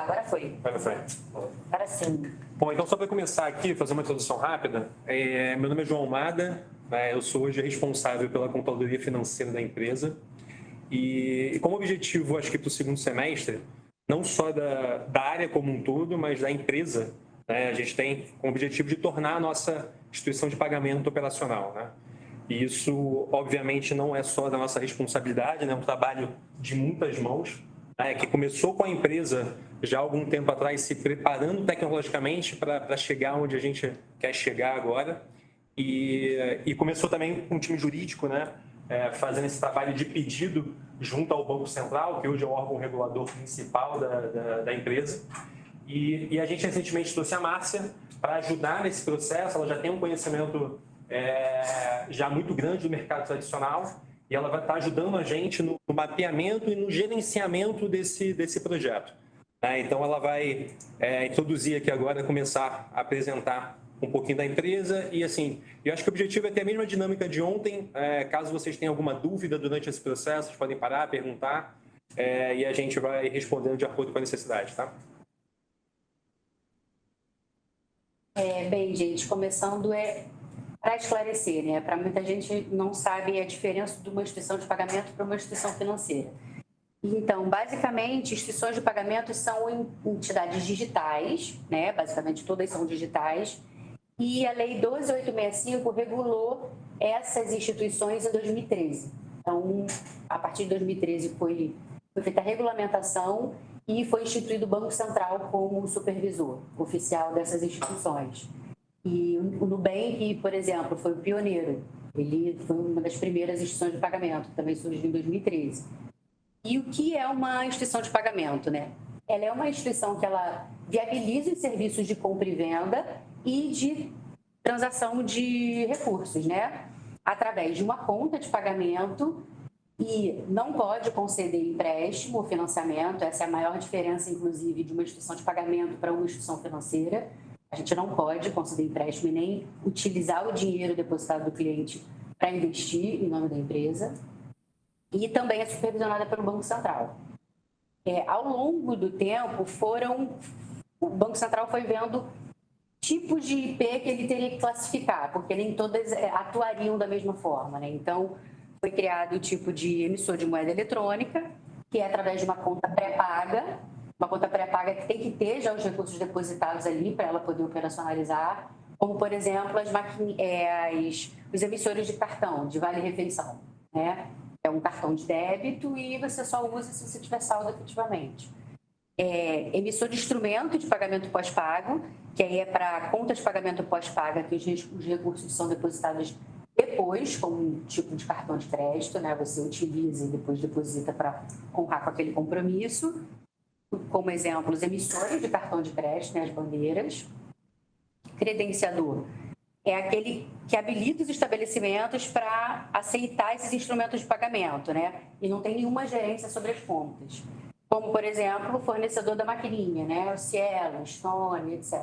agora foi. Vai na foi. Agora sim. Bom, então só para começar aqui, fazer uma introdução rápida, meu nome é João Almada, eu sou hoje responsável pela controladoria financeira da empresa e como objetivo, acho que para o segundo semestre, não só da área como um todo, mas da empresa, né, a gente tem como objetivo de tornar a nossa instituição de pagamento operacional, né? E isso, obviamente, não é só da nossa responsabilidade, né? É um trabalho de muitas mãos, né? Que começou com a empresa já há algum tempo atrás, se preparando tecnologicamente para chegar onde a gente quer chegar agora. E começou também com um time jurídico, né? Fazendo esse trabalho de pedido junto ao Banco Central, que hoje é o órgão regulador principal da empresa. E a gente recentemente trouxe a Márcia para ajudar nesse processo. Ela já tem um conhecimento já muito grande do mercado tradicional e ela vai estar ajudando a gente no mapeamento e no gerenciamento desse projeto. Então, ela vai introduzir aqui agora, começar a apresentar um pouquinho da empresa e, assim, eu acho que o objetivo é ter a mesma dinâmica de ontem. Caso vocês tenham alguma dúvida durante esse processo, vocês podem parar, perguntar e a gente vai respondendo de acordo com a necessidade, tá? Bem, gente, começando para esclarecer, né? Para muita gente não sabe a diferença de uma instituição de pagamento para uma instituição financeira. Então, basicamente, instituições de pagamento são entidades digitais, né? Basicamente, todas são digitais. E a Lei 12.865 regulou essas instituições em 2013. Então, a partir de 2013 foi feita a regulamentação e foi instituído o Banco Central como supervisor oficial dessas instituições. E o Nubank, por exemplo, foi o pioneiro. Ele foi uma das primeiras instituições de pagamento, que também surgiu em 2013. E o que é uma instituição de pagamento, né? Ela é uma instituição que ela viabiliza os serviços de compra e venda e de transação de recursos, né? Através de uma conta de pagamento e não pode conceder empréstimo ou financiamento. Essa é a maior diferença, inclusive, de uma instituição de pagamento para uma instituição financeira. A gente não pode conceder empréstimo e nem utilizar o dinheiro depositado do cliente para investir em nome da empresa. E também é supervisionada pelo Banco Central. Ao longo do tempo, o Banco Central foi vendo tipos de IP que ele teria que classificar, porque nem todas atuariam da mesma forma, né? Então, foi criado o tipo de emissor de moeda eletrônica, que é através de uma conta pré-paga, uma conta pré-paga que tem que ter já os recursos depositados ali para ela poder operacionalizar, como, por exemplo, os emissores de cartão, de vale-refeição, né? É um cartão de débito e você só usa se você tiver saldo efetivamente. Emissor de instrumento de pagamento pós-pago, que aí é para conta de pagamento pós-paga, que os recursos são depositados depois, como um tipo de cartão de crédito, né? Você utiliza e depois deposita para honrar com aquele compromisso. Como exemplo, os emissores de cartão de crédito, né? As bandeiras. Credenciador é aquele que habilita os estabelecimentos para aceitar esses instrumentos de pagamento, né? E não tem nenhuma gerência sobre as contas. Como, por exemplo, o fornecedor da maquininha, né? O Cielo, o Stone, etc.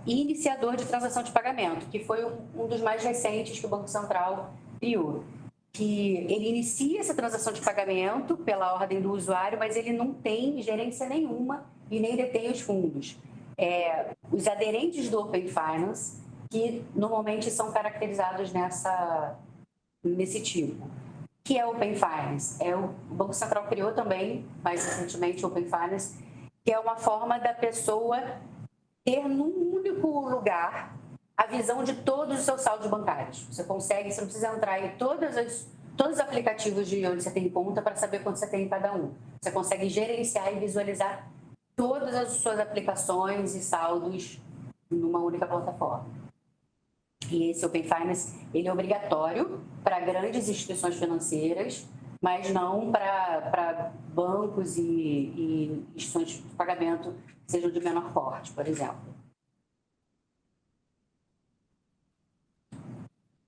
E iniciador de transação de pagamento, que foi um dos mais recentes que o Banco Central criou. Que ele inicia essa transação de pagamento pela ordem do usuário, mas ele não tem gerência nenhuma e nem detém os fundos. Os aderentes do Open Finance, que normalmente são caracterizados nesse tipo. O que é Open Finance? O Banco Central criou também, mais recentemente, o Open Finance, que é uma forma da pessoa ter num único lugar a visão de todos os seus saldos bancários. Você não precisa entrar em todos os aplicativos de onde você tem conta para saber quanto você tem em cada um. Você consegue gerenciar e visualizar todas as suas aplicações e saldos numa única plataforma. E esse Open Finance, ele é obrigatório para grandes instituições financeiras, mas não para bancos e instituições de pagamento que sejam de menor porte, por exemplo.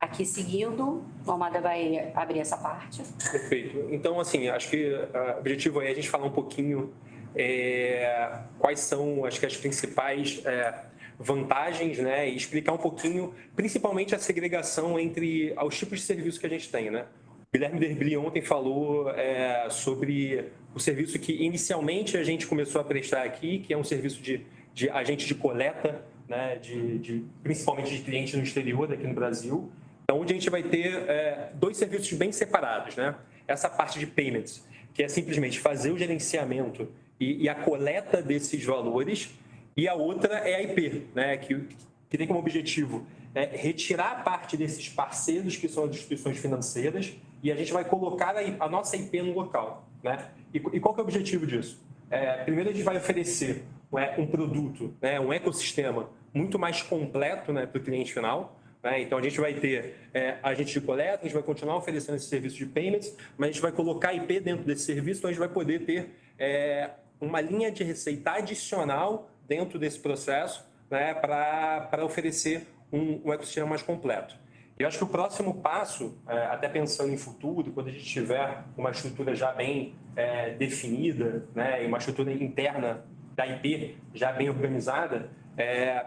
Aqui seguindo, o Almada vai abrir essa parte. Perfeito. Então, assim, acho que o objetivo é a gente falar um pouquinho quais são, acho que as principais vantagens, né, e explicar um pouquinho, principalmente a segregação entre os tipos de serviço que a gente tem, né? Guilherme Derbly ontem falou sobre o serviço que inicialmente a gente começou a prestar aqui, que é um serviço de agente de coleta, né, principalmente de clientes no exterior, aqui no Brasil, então, onde a gente vai ter dois serviços bem separados, né? Essa parte de payments, que é simplesmente fazer o gerenciamento e a coleta desses valores, e a outra é a IP, né, que tem como objetivo retirar parte desses parceiros que são as instituições financeiras e a gente vai colocar a nossa IP no local, né? E qual que é o objetivo disso? Primeiro, a gente vai oferecer um produto, né, um ecossistema muito mais completo, né, para o cliente final, né? Então, a gente vai ter agente de coleta, a gente vai continuar oferecendo esse serviço de payments, mas a gente vai colocar IP dentro desse serviço, então a gente vai poder ter uma linha de receita adicional dentro desse processo, né, para oferecer um ecossistema mais completo. Eu acho que o próximo passo, até pensando em futuro, quando a gente tiver uma estrutura já bem definida, né, e uma estrutura interna da IP já bem organizada,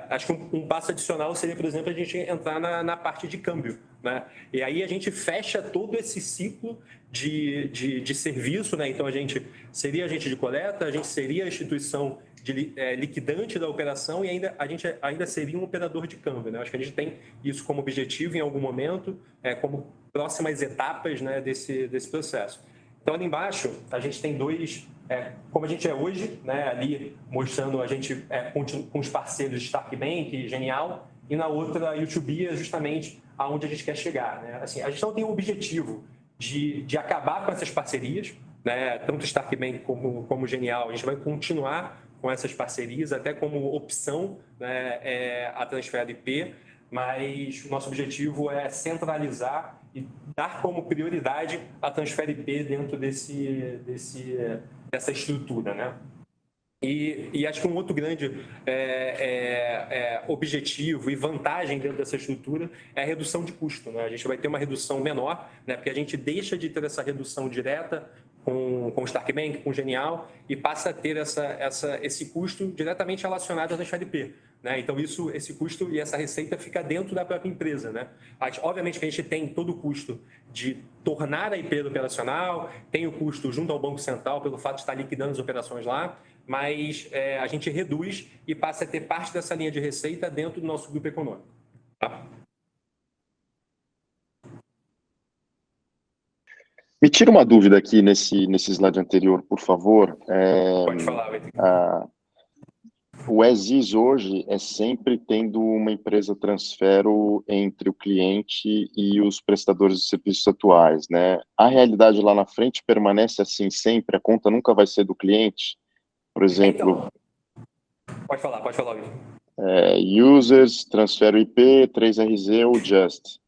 acho que um passo adicional seria, por exemplo, a gente entrar na parte de câmbio, né? E aí a gente fecha todo esse ciclo de serviço, né? Então a gente seria agente de coleta, a gente seria a instituição liquidante da operação e a gente ainda seria um operador de câmbio, né? Acho que a gente tem isso como objetivo em algum momento, como próximas etapas, né, desse processo. Então, ali embaixo, a gente tem dois, como a gente é hoje, né, ali mostrando a gente com os parceiros Stark Bank e Genial, e na outra, YouTube é justamente aonde a gente quer chegar, né? Assim, a gente não tem o objetivo de acabar com essas parcerias, né, tanto Stark Bank como Genial, a gente vai continuar com essas parcerias, até como opção, né, a Transfera IP, mas o nosso objetivo é centralizar e dar como prioridade a Transfera IP dentro dessa estrutura, né? E acho que um outro grande objetivo e vantagem dentro dessa estrutura é a redução de custo, né? A gente vai ter uma redução menor, né? Porque a gente deixa de ter essa redução direta com o Stark Bank, com o Genial, e passa a ter esse custo diretamente relacionado à Transfera IP, né? Então, esse custo e essa receita fica dentro da própria empresa, né? Obviamente que a gente tem todo o custo de tornar a IP operacional, tem o custo junto ao Banco Central pelo fato de estar liquidando as operações lá, mas a gente reduz e passa a ter parte dessa linha de receita dentro do nosso grupo econômico. Tá? Me tira uma dúvida aqui nesse slide anterior, por favor. Pode falar, Vitor. O ESIS hoje é sempre tendo uma empresa transfero entre o cliente e os prestadores de serviços atuais, né? A realidade lá na frente permanece assim sempre? A conta nunca vai ser do cliente? Por exemplo... Então, pode falar, Vitor. Users, transfero IP, 3RZ ou Just.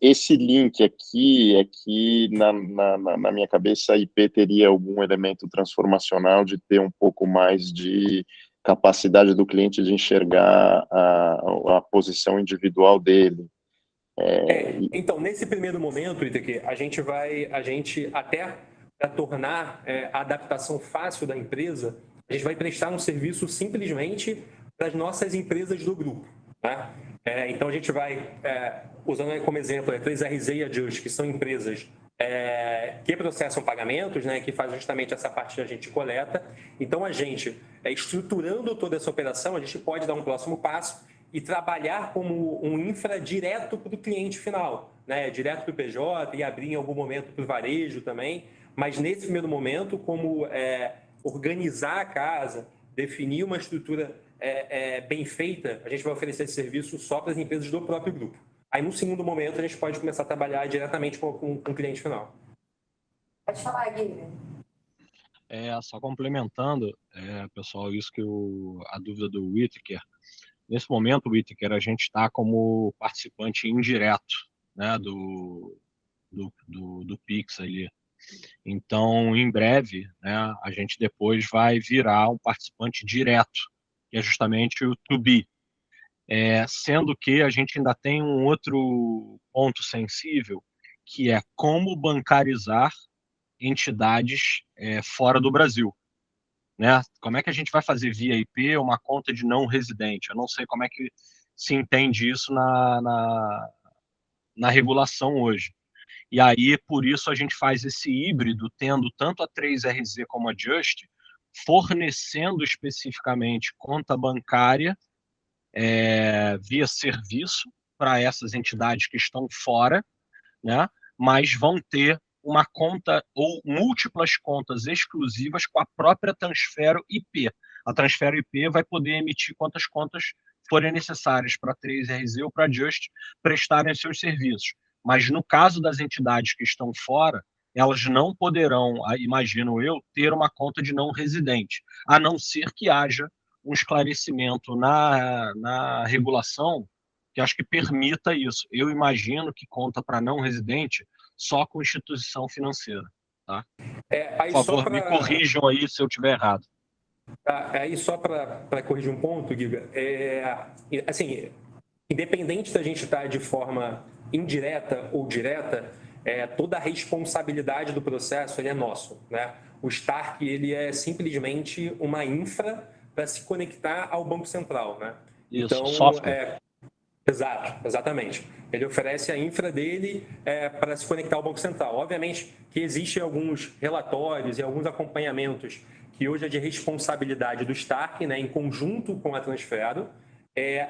Esse link aqui na minha cabeça, a IP teria algum elemento transformacional de ter um pouco mais de capacidade do cliente de enxergar a posição individual dele. Então, nesse primeiro momento, Itaque, a gente até para tornar a adaptação fácil da empresa, a gente vai prestar um serviço simplesmente para as nossas empresas do grupo, tá? Então, a gente vai, usando como exemplo, a 3RZ e a Just, que são empresas que processam pagamentos, né, que fazem justamente essa parte que a gente coleta. Então, a gente, estruturando toda essa operação, a gente pode dar um próximo passo e trabalhar como um infra direto para o cliente final, né, direto para o PJ e abrir em algum momento para o varejo também, mas nesse primeiro momento, como organizar a casa, definir uma estrutura bem feita, a gente vai oferecer esse serviço só para as empresas do próprio grupo. Aí, no segundo momento, a gente pode começar a trabalhar diretamente com o cliente final. Pode falar, Guilherme. Só complementando, pessoal, isso que a dúvida do Whittaker. Nesse momento, Whittaker, a gente está como participante indireto, né, do Pix ali. Então, em breve, né, a gente depois vai virar um participante direto, que é justamente o To Be. Sendo que a gente ainda tem um outro ponto sensível, que é como bancarizar entidades fora do Brasil, né? Como é que a gente vai fazer via IP uma conta de não residente? Eu não sei como é que se entende isso na regulação hoje. E aí, por isso, a gente faz esse híbrido, tendo tanto a 3RZ como a Just, fornecendo especificamente conta bancária via serviço para essas entidades que estão fora, né? Mas vão ter uma conta ou múltiplas contas exclusivas com a própria Transfero IP. A Transfero IP vai poder emitir quantas contas forem necessárias para a 3RZ ou para a Just prestarem seus serviços. Mas no caso das entidades que estão fora, elas não poderão, imagino eu, ter uma conta de não residente, a não ser que haja um esclarecimento na regulação que acho que permita isso. Eu imagino que conta para não residente só com instituição financeira. Tá? Aí Por favor, me corrijam aí se eu estiver errado. Aí só para corrigir um ponto, Giga, assim, independente da gente estar de forma indireta ou direta, toda a responsabilidade do processo ele é nosso, né? O Stark ele é simplesmente uma infra para se conectar ao Banco Central, né? Isso, então, software. Exatamente. Ele oferece a infra dele para se conectar ao Banco Central. Obviamente que existem alguns relatórios e alguns acompanhamentos que hoje é de responsabilidade do Stark, né, em conjunto com a Transfero,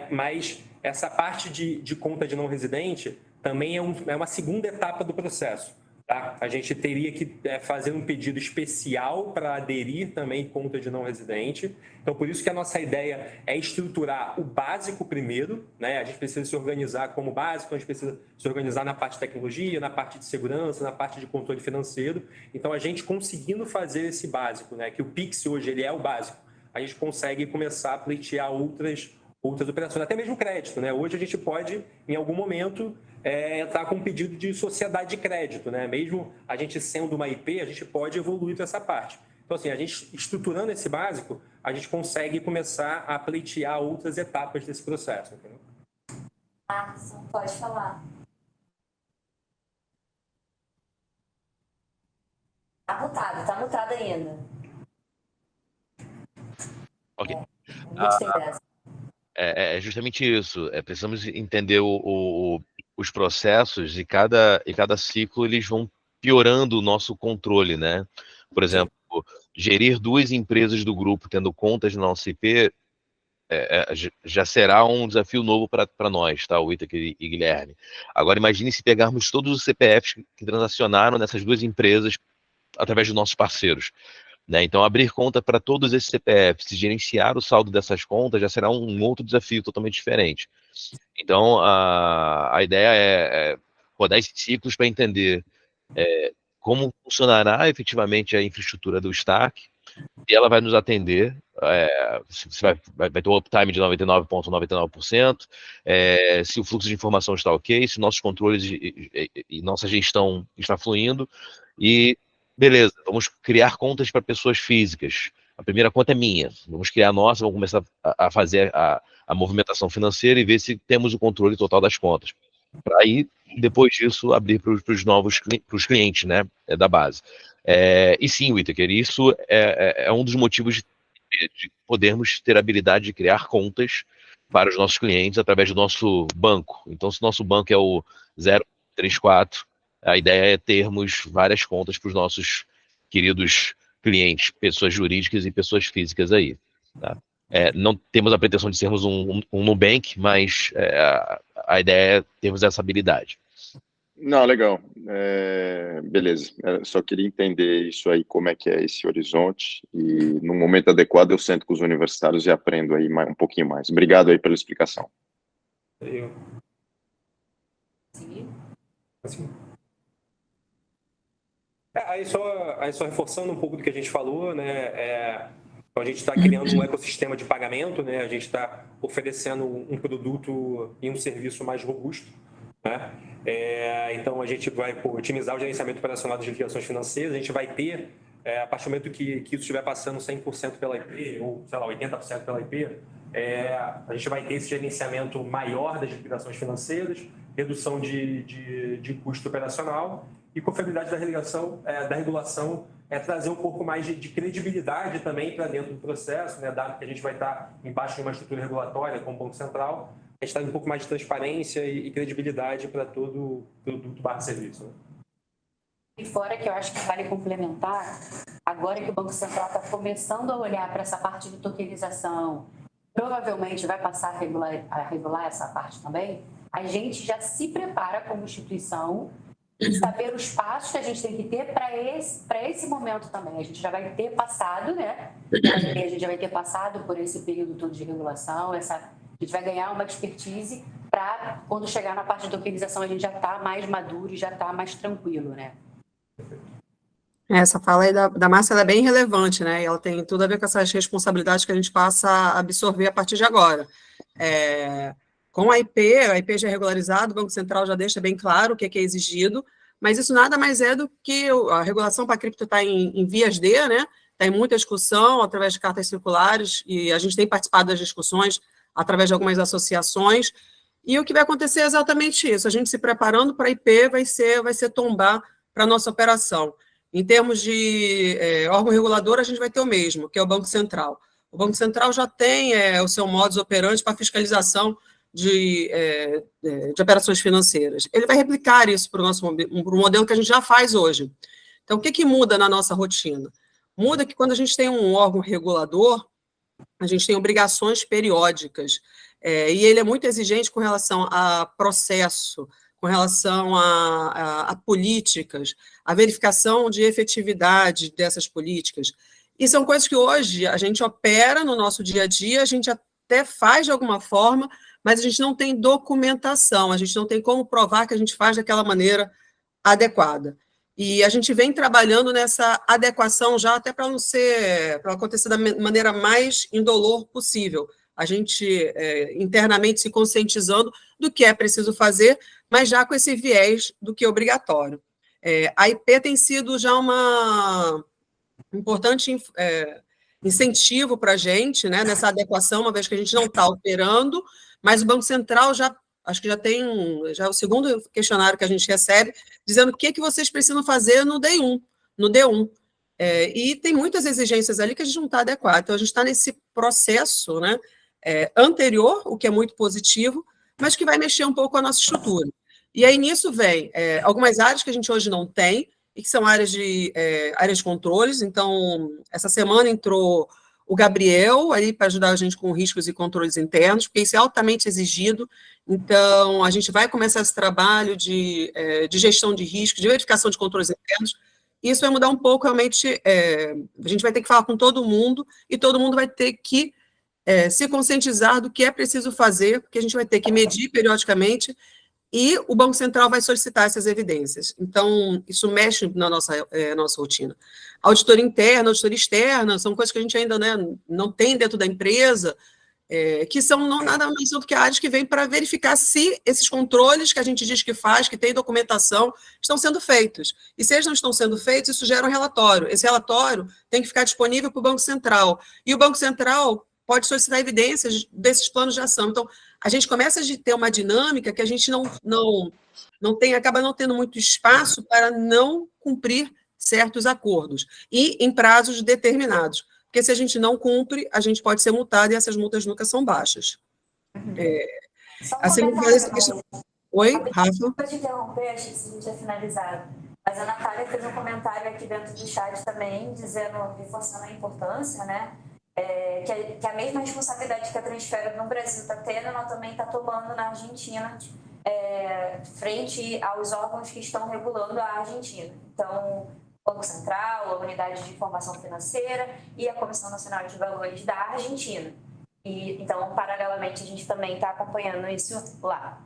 mas essa parte de conta de não residente também é uma segunda etapa do processo. Tá? A gente teria que fazer um pedido especial para aderir também conta de não residente. Então, por isso que a nossa ideia é estruturar o básico primeiro, né? A gente precisa se organizar como básico, a gente precisa se organizar na parte de tecnologia, na parte de segurança, na parte de controle financeiro. Então, a gente conseguindo fazer esse básico, né? Que o Pix hoje ele é o básico, a gente consegue começar a pleitear outras operações, até mesmo crédito, né? Hoje a gente pode, em algum momento, entrar com um pedido de sociedade de crédito, né? Mesmo a gente sendo uma IP, a gente pode evoluir para essa parte. Então, assim, a gente estruturando esse básico, a gente consegue começar a pleitear outras etapas desse processo, entendeu? Marcos, pode falar. Tá mutado ainda. Ok. Gostei dessa. É justamente isso. Precisamos entender os processos e cada ciclo eles vão piorando o nosso controle, né? Por exemplo, gerir duas empresas do grupo tendo contas no nosso IP já será um desafio novo para nós, tá? O Whittaker e Guilherme. Agora imagine se pegarmos todos os CPFs que transacionaram nessas duas empresas através dos nossos parceiros. Né? Então, abrir conta para todos esses CPFs e gerenciar o saldo dessas contas já será um outro desafio totalmente diferente. Então, a ideia é rodar esses ciclos para entender como funcionará efetivamente a infraestrutura do Stark, e ela vai nos atender, se vai ter um uptime de 99,99%, se o fluxo de informação está ok, se nossos controles e nossa gestão está fluindo, e beleza, vamos criar contas para pessoas físicas. A primeira conta é minha, vamos criar a nossa, vamos começar a fazer a movimentação financeira e ver se temos o controle total das contas. Para aí, depois disso, abrir para os novos clientes, né, da base. E sim, Whittaker, isso é um dos motivos de podermos ter a habilidade de criar contas para os nossos clientes através do nosso banco. Então, se o nosso banco é o 034, a ideia é termos várias contas para os nossos queridos clientes, pessoas jurídicas e pessoas físicas aí. Tá? Não temos a pretensão de sermos um Nubank, mas a ideia é termos essa habilidade. Não, legal. Beleza. Só queria entender isso aí, como é que é esse horizonte, e no momento adequado eu sento com os universitários e aprendo aí um pouquinho mais. Obrigado aí pela explicação. Assim. Aí só reforçando um pouco do que a gente falou, né? Então a gente está criando um ecossistema de pagamento, né? A gente está oferecendo um produto e um serviço mais robusto, né? Então a gente vai otimizar o gerenciamento operacional das liquidações financeiras. A gente vai ter, a partir do momento que isso estiver passando 100% pela IP, ou sei lá, 80% pela IP, a gente vai ter esse gerenciamento maior das liquidações financeiras, redução de custo operacional e confiabilidade da regulação, trazer um pouco mais de credibilidade também para dentro do processo, né? Dado que a gente vai estar embaixo de uma estrutura regulatória como Banco Central, a gente traz um pouco mais de transparência e credibilidade para todo o produto/serviço. Né? E fora que eu acho que vale complementar, agora que o Banco Central está começando a olhar para essa parte de tokenização, provavelmente vai passar a regular essa parte também, a gente já se prepara como instituição e saber os passos que a gente tem que ter para esse momento também. A gente já vai ter passado, né? A gente já vai ter passado por esse período todo de regulação, a gente vai ganhar uma expertise para, quando chegar na parte de tokenização, a gente já está mais maduro e já está mais tranquilo, né? Essa fala aí da Márcia, ela é bem relevante, né? E ela tem tudo a ver com essas responsabilidades que a gente passa a absorver a partir de agora. Com a IP já é regularizado, o Banco Central já deixa bem claro o que é exigido, mas isso nada mais é do que a regulação para a cripto está em vias de, né? Está em muita discussão através de cartas circulares, e a gente tem participado das discussões através de algumas associações, e o que vai acontecer é exatamente isso, a gente se preparando para a IP vai ser tombar para a nossa operação. Em termos de órgão regulador, a gente vai ter o mesmo, que é o Banco Central. O Banco Central já tem o seu modus operandi para fiscalização de operações financeiras. Ele vai replicar isso para o modelo que a gente já faz hoje. Então, o que muda na nossa rotina? Muda que quando a gente tem um órgão regulador, a gente tem obrigações periódicas, e ele é muito exigente com relação a processo, com relação a políticas, a verificação de efetividade dessas políticas. E são coisas que hoje a gente opera no nosso dia a dia, a gente até faz de alguma forma, mas a gente não tem documentação, a gente não tem como provar que a gente faz daquela maneira adequada. E a gente vem trabalhando nessa adequação já até para acontecer da maneira mais indolor possível. A gente internamente se conscientizando do que é preciso fazer, mas já com esse viés do que é obrigatório. A IP tem sido já um importante incentivo para a gente, né, nessa adequação, uma vez que a gente não está operando, mas o Banco Central acho que já tem o segundo questionário que a gente recebe, dizendo o que vocês precisam fazer no D1. E tem muitas exigências ali que a gente não está adequado. Então, a gente está nesse processo, né, anterior, o que é muito positivo, mas que vai mexer um pouco com a nossa estrutura. E aí, nisso vem algumas áreas que a gente hoje não tem, e que são áreas de controles. Então, essa semana entrou o Gabriel aí para ajudar a gente com riscos e controles internos, porque isso é altamente exigido. Então, a gente vai começar esse trabalho de gestão de riscos, de verificação de controles internos. Isso vai mudar um pouco, realmente, a gente vai ter que falar com todo mundo, e todo mundo vai ter que se conscientizar do que é preciso fazer, porque a gente vai ter que medir periodicamente, e o Banco Central vai solicitar essas evidências. Então, isso mexe na nossa rotina. Auditoria interna, auditoria externa, são coisas que a gente ainda, né, não tem dentro da empresa, que são nada mais do que áreas que vêm para verificar se esses controles que a gente diz que faz, que tem documentação, estão sendo feitos. E se eles não estão sendo feitos, isso gera um relatório. Esse relatório tem que ficar disponível para o Banco Central. E o Banco Central pode solicitar evidências desses planos de ação. Então, a gente começa a ter uma dinâmica que a gente acaba não tendo muito espaço para não cumprir certos acordos, e em prazos determinados. Porque se a gente não cumpre, a gente pode ser multado, e essas multas nunca são baixas. Assim, Oi, Rafa? Desculpa te interromper, achei que a gente tinha finalizado. Mas a Natália fez um comentário aqui dentro do chat também, reforçando a importância, né? Que a mesma responsabilidade que a Transfero no Brasil está tendo, ela também está tomando na Argentina, frente aos órgãos que estão regulando a Argentina. Então, o Banco Central, a Unidade de Informação Financeira e a Comissão Nacional de Valores da Argentina. Então, paralelamente, a gente também está acompanhando isso lá.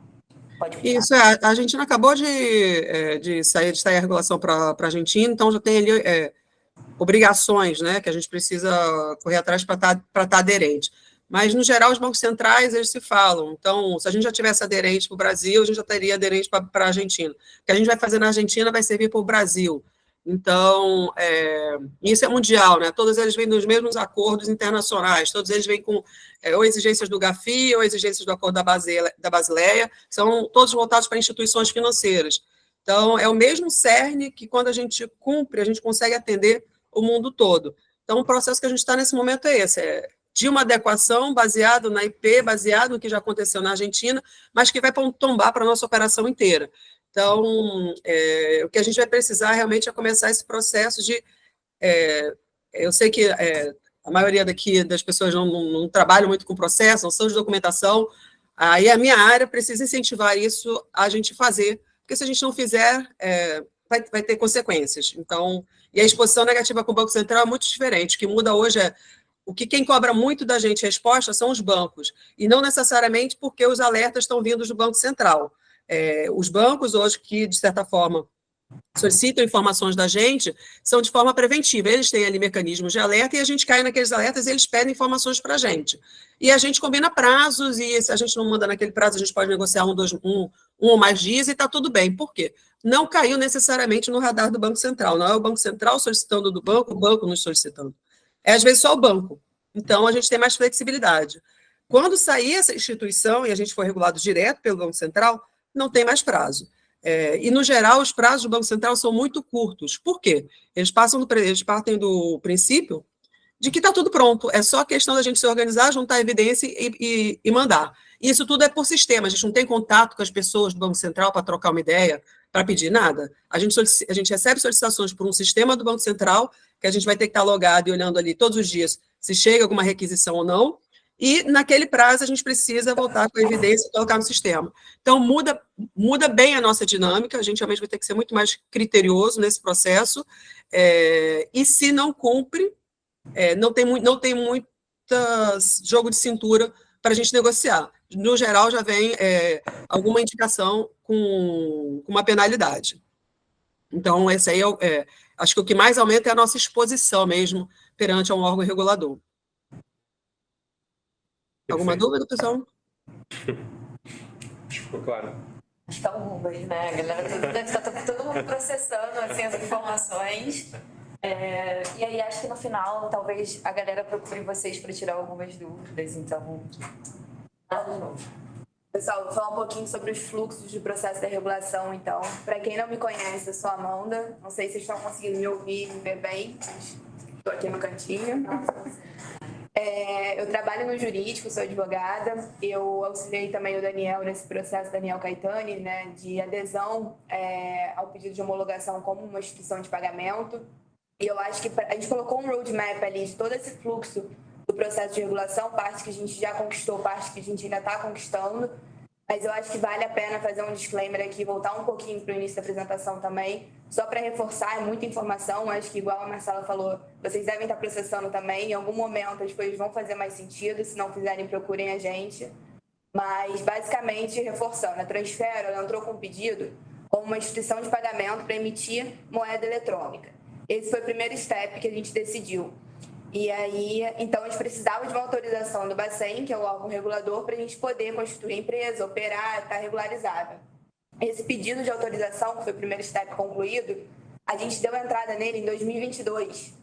Pode continuar. Isso, a Argentina acabou de sair a regulação para a Argentina, então já tem ali obrigações, né, que a gente precisa correr atrás para estar aderente. Mas, no geral, os bancos centrais, eles se falam. Então, se a gente já tivesse aderente para o Brasil, a gente já teria aderente para a Argentina. O que a gente vai fazer na Argentina vai servir para o Brasil. Então, isso é mundial, né? Todos eles vêm dos mesmos acordos internacionais, todos eles vêm com ou exigências do GAFI ou exigências do Acordo da Basileia, são todos voltados para instituições financeiras. Então, é o mesmo cerne que, quando a gente cumpre, a gente consegue atender o mundo todo. Então, o processo que a gente está nesse momento é esse, de uma adequação baseado na IP, baseado no que já aconteceu na Argentina, mas que vai tombar para a nossa operação inteira. Então, o que a gente vai precisar realmente é começar esse processo de... eu sei que a maioria daqui das pessoas não trabalham muito com processo, não são de documentação, aí a minha área precisa incentivar isso a gente fazer, porque se a gente não fizer, vai ter consequências. Então, e a exposição negativa com o Banco Central é muito diferente. O que muda hoje é quem cobra muito da gente resposta são os bancos, e não necessariamente porque os alertas estão vindos do Banco Central. Os bancos hoje que, de certa forma, solicitam informações da gente, são de forma preventiva. Eles têm ali mecanismos de alerta e a gente cai naqueles alertas e eles pedem informações para a gente. E a gente combina prazos e se a gente não manda naquele prazo, a gente pode negociar um ou mais dias e está tudo bem. Por quê? Não caiu necessariamente no radar do Banco Central. Não é o Banco Central solicitando do banco, o banco nos solicitando. Às vezes, só o banco. Então, a gente tem mais flexibilidade. Quando sair essa instituição e a gente for regulado direto pelo Banco Central, não tem mais prazo. E, no geral, os prazos do Banco Central são muito curtos. Por quê? Eles partem do princípio de que está tudo pronto. É só questão da gente se organizar, juntar evidência e mandar. E isso tudo é por sistema. A gente não tem contato com as pessoas do Banco Central para trocar uma ideia, para pedir nada. A gente recebe solicitações por um sistema do Banco Central, que a gente vai ter que estar logado e olhando ali todos os dias se chega alguma requisição ou não. E, naquele prazo, a gente precisa voltar com a evidência e colocar no sistema. Então, muda bem a nossa dinâmica, a gente realmente vai ter que ser muito mais criterioso nesse processo, e se não cumpre, não tem muito jogo de cintura para a gente negociar. No geral, já vem alguma indicação com uma penalidade. Então, esse aí acho que o que mais aumenta é a nossa exposição mesmo perante um órgão regulador. Alguma dúvida, pessoal? Ficou claro. Acho que algumas, né? A galera deve estar todo mundo processando assim, as informações. E aí acho que no final, talvez a galera procure vocês para tirar algumas dúvidas. Então, nada de novo. Pessoal, vou falar um pouquinho sobre os fluxos de processo de regulação, então. Para quem não me conhece, eu sou a Amanda. Não sei se vocês estão conseguindo me ouvir e me ver bem, mas estou aqui no cantinho. Eu trabalho no jurídico, sou advogada. Eu auxiliei também o Daniel nesse processo, Daniel Caetani, né, de adesão ao pedido de homologação como uma instituição de pagamento. E eu acho que a gente colocou um roadmap ali de todo esse fluxo do processo de regulação, parte que a gente já conquistou, parte que a gente ainda está conquistando. Mas eu acho que vale a pena fazer um disclaimer aqui, voltar um pouquinho para o início da apresentação também, só para reforçar, é muita informação, acho que igual a Marcela falou, vocês devem estar processando também, em algum momento as coisas vão fazer mais sentido, se não fizerem, procurem a gente. Mas, basicamente, reforçando, a Transfero ela entrou com um pedido como uma instituição de pagamento para emitir moeda eletrônica. Esse foi o primeiro step que a gente decidiu. E aí, então, a gente precisava de uma autorização do Bacen, que é o órgão regulador, para a gente poder constituir a empresa, operar, estar regularizada. Esse pedido de autorização, que foi o primeiro step concluído, a gente deu entrada nele em 2022.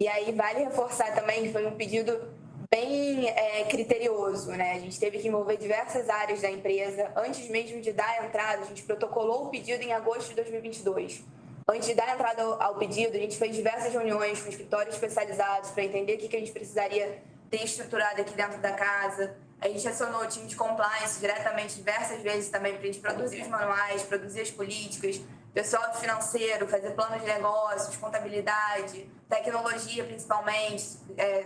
E aí, vale reforçar também que foi um pedido bem criterioso, né? A gente teve que envolver diversas áreas da empresa. Antes mesmo de dar a entrada, a gente protocolou o pedido em agosto de 2022. Antes de dar a entrada ao pedido, a gente fez diversas reuniões com escritórios especializados para entender o que a gente precisaria ter estruturado aqui dentro da casa. A gente acionou o time de compliance diretamente diversas vezes também para a gente produzir os manuais, produzir as políticas, pessoal financeiro, fazer planos de negócios, contabilidade, tecnologia principalmente,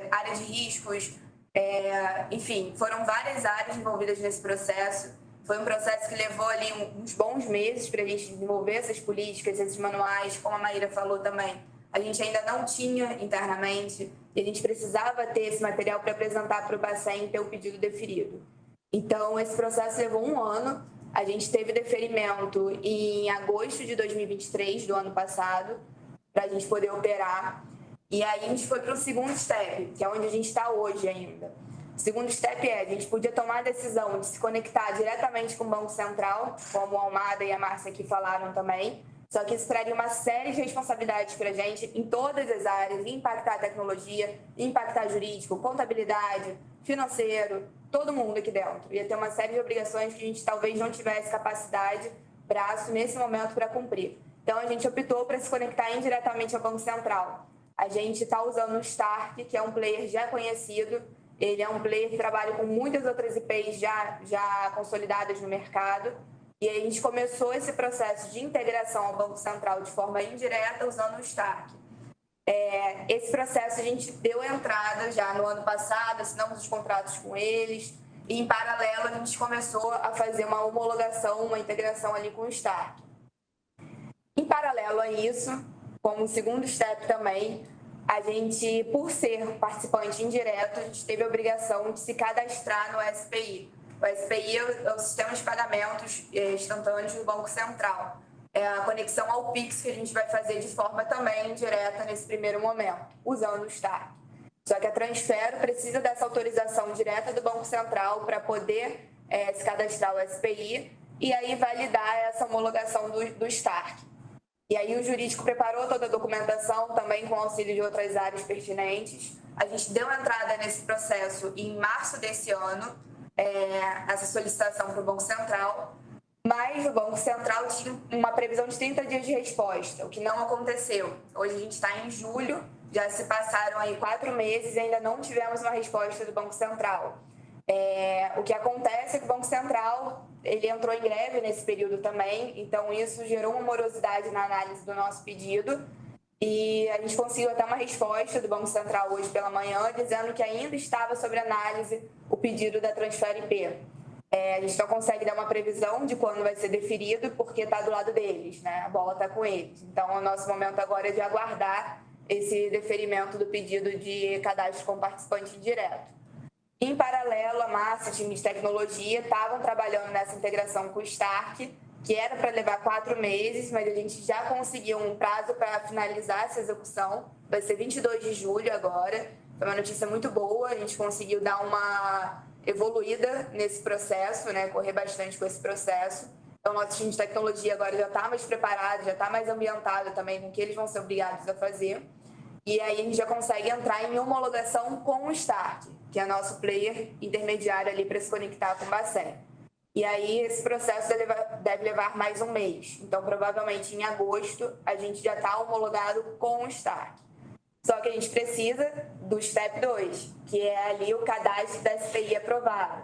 área de riscos, enfim, foram várias áreas envolvidas nesse processo. Foi um processo que levou ali uns bons meses para a gente desenvolver essas políticas, esses manuais, como a Maíra falou também. A gente ainda não tinha internamente e a gente precisava ter esse material para apresentar para o Bacen e ter o pedido deferido. Então, esse processo levou 1 ano. A gente teve deferimento em agosto de 2023, do ano passado, para a gente poder operar. E aí a gente foi para o segundo step, que é onde a gente está hoje ainda. O segundo step a gente podia tomar a decisão de se conectar diretamente com o Banco Central, como a Almada e a Márcia aqui falaram também, só que isso traria uma série de responsabilidades para a gente em todas as áreas, impactar a tecnologia, impactar jurídico, contabilidade, financeiro, todo mundo aqui dentro. Ia ter uma série de obrigações que a gente talvez não tivesse capacidade, braço, nesse momento para cumprir. Então, a gente optou para se conectar indiretamente ao Banco Central. A gente está usando o Stark, que é um player já conhecido. Ele é um player que trabalha com muitas outras IPs já consolidadas no mercado. E aí a gente começou esse processo de integração ao Banco Central de forma indireta usando o Stark. Esse processo a gente deu entrada já no ano passado, assinamos os contratos com eles, e em paralelo a gente começou a fazer uma homologação, uma integração ali com o Stark. Em paralelo a isso, como segundo step também, a gente, por ser participante indireto, a gente teve a obrigação de se cadastrar no SPI. O SPI é o Sistema de Pagamentos Instantâneos do Banco Central. É a conexão ao Pix que a gente vai fazer de forma também indireta nesse primeiro momento, usando o Stark. Só que a Transfero precisa dessa autorização direta do Banco Central para poder se cadastrar o SPI e aí validar essa homologação do Stark. E aí o jurídico preparou toda a documentação, também com auxílio de outras áreas pertinentes. A gente deu entrada nesse processo em março desse ano, essa solicitação para o Banco Central, mas o Banco Central tinha uma previsão de 30 dias de resposta, o que não aconteceu. Hoje a gente está em julho, já se passaram aí 4 meses e ainda não tivemos uma resposta do Banco Central. O que acontece é que o Banco Central ele entrou em greve nesse período também, então isso gerou uma morosidade na análise do nosso pedido e a gente conseguiu até uma resposta do Banco Central hoje pela manhã dizendo que ainda estava sob análise o pedido da Transfero IP. A gente não consegue dar uma previsão de quando vai ser deferido porque está do lado deles, né? A bola está com eles. Então, o nosso momento agora é de aguardar esse deferimento do pedido de cadastro como participante indireto. Em paralelo, a Márcia, time de tecnologia, estavam trabalhando nessa integração com o Stark, que era para levar 4 meses, mas a gente já conseguiu um prazo para finalizar essa execução. Vai ser 22 de julho agora. Foi uma notícia muito boa, a gente conseguiu dar uma evoluída nesse processo, né, correr bastante com esse processo. Então, nosso time de tecnologia agora já está mais preparado, já está mais ambientado também com o que eles vão ser obrigados a fazer. E aí a gente já consegue entrar em homologação com o Stark, que é nosso player intermediário ali para se conectar com o Bacen. E aí esse processo deve levar mais um mês. Então, provavelmente em agosto, a gente já está homologado com o Stark. Só que a gente precisa do Step 2, que é ali o cadastro da SPI aprovado.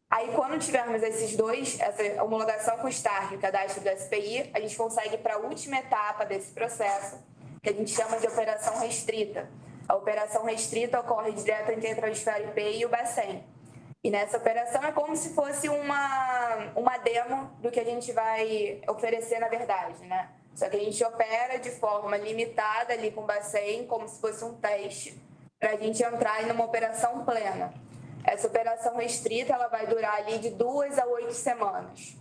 Aí, quando tivermos esses dois, essa homologação com o Stark e o cadastro da SPI, a gente consegue ir para a última etapa desse processo, que a gente chama de operação restrita. A operação restrita ocorre direto entre a Transfero IP e o Bacen. E nessa operação é como se fosse uma demo do que a gente vai oferecer na verdade, né? Só que a gente opera de forma limitada ali com o Bacen, como se fosse um teste, para a gente entrar em uma operação plena. Essa operação restrita ela vai durar ali de 2 a 8 semanas.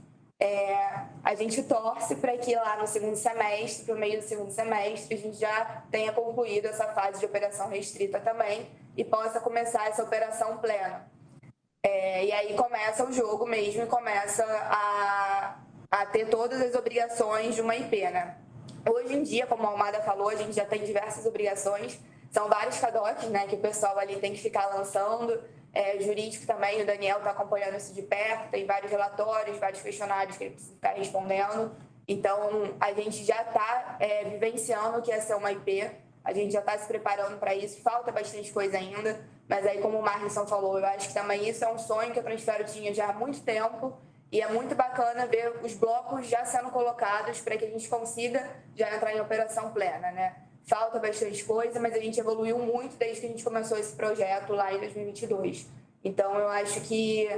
A gente torce para que lá no segundo semestre, para o meio do segundo semestre, a gente já tenha concluído essa fase de operação restrita também e possa começar essa operação plena. E aí começa o jogo mesmo e começa a ter todas as obrigações de uma IP, né? Hoje em dia, como a Almada falou, a gente já tem diversas obrigações, são vários CADOCs, né, que o pessoal ali tem que ficar lançando, jurídico também, o Daniel está acompanhando isso de perto, tem vários relatórios, vários questionários que ele precisa ficar respondendo, então a gente já está vivenciando o que é ser uma IP, a gente já está se preparando para isso, falta bastante coisa ainda, mas aí como o Marlinson falou, eu acho que também isso é um sonho que a Transfero tinha já há muito tempo, e é muito bacana ver os blocos já sendo colocados para que a gente consiga já entrar em operação plena, né? Falta bastante coisa, mas a gente evoluiu muito desde que a gente começou esse projeto lá em 2022. Então, eu acho que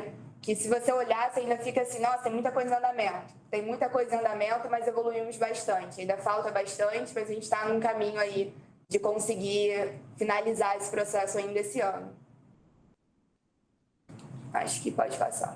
se você olhar, você ainda fica assim, nossa, tem muita coisa em andamento. Tem muita coisa em andamento, mas evoluímos bastante. Ainda falta bastante, mas a gente está num caminho aí de conseguir finalizar esse processo ainda esse ano. Acho que pode passar.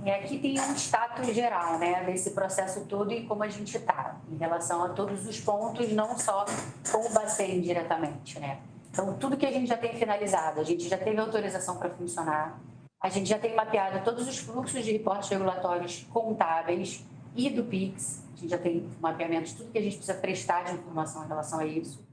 E aqui tem um status geral, né, desse processo todo e como a gente está em relação a todos os pontos, não só com o Bacen diretamente, né. Então, tudo que a gente já tem finalizado, a gente já teve autorização para funcionar, a gente já tem mapeado todos os fluxos de reportes regulatórios contábeis e do PIX, a gente já tem mapeamento de tudo que a gente precisa prestar de informação em relação a isso.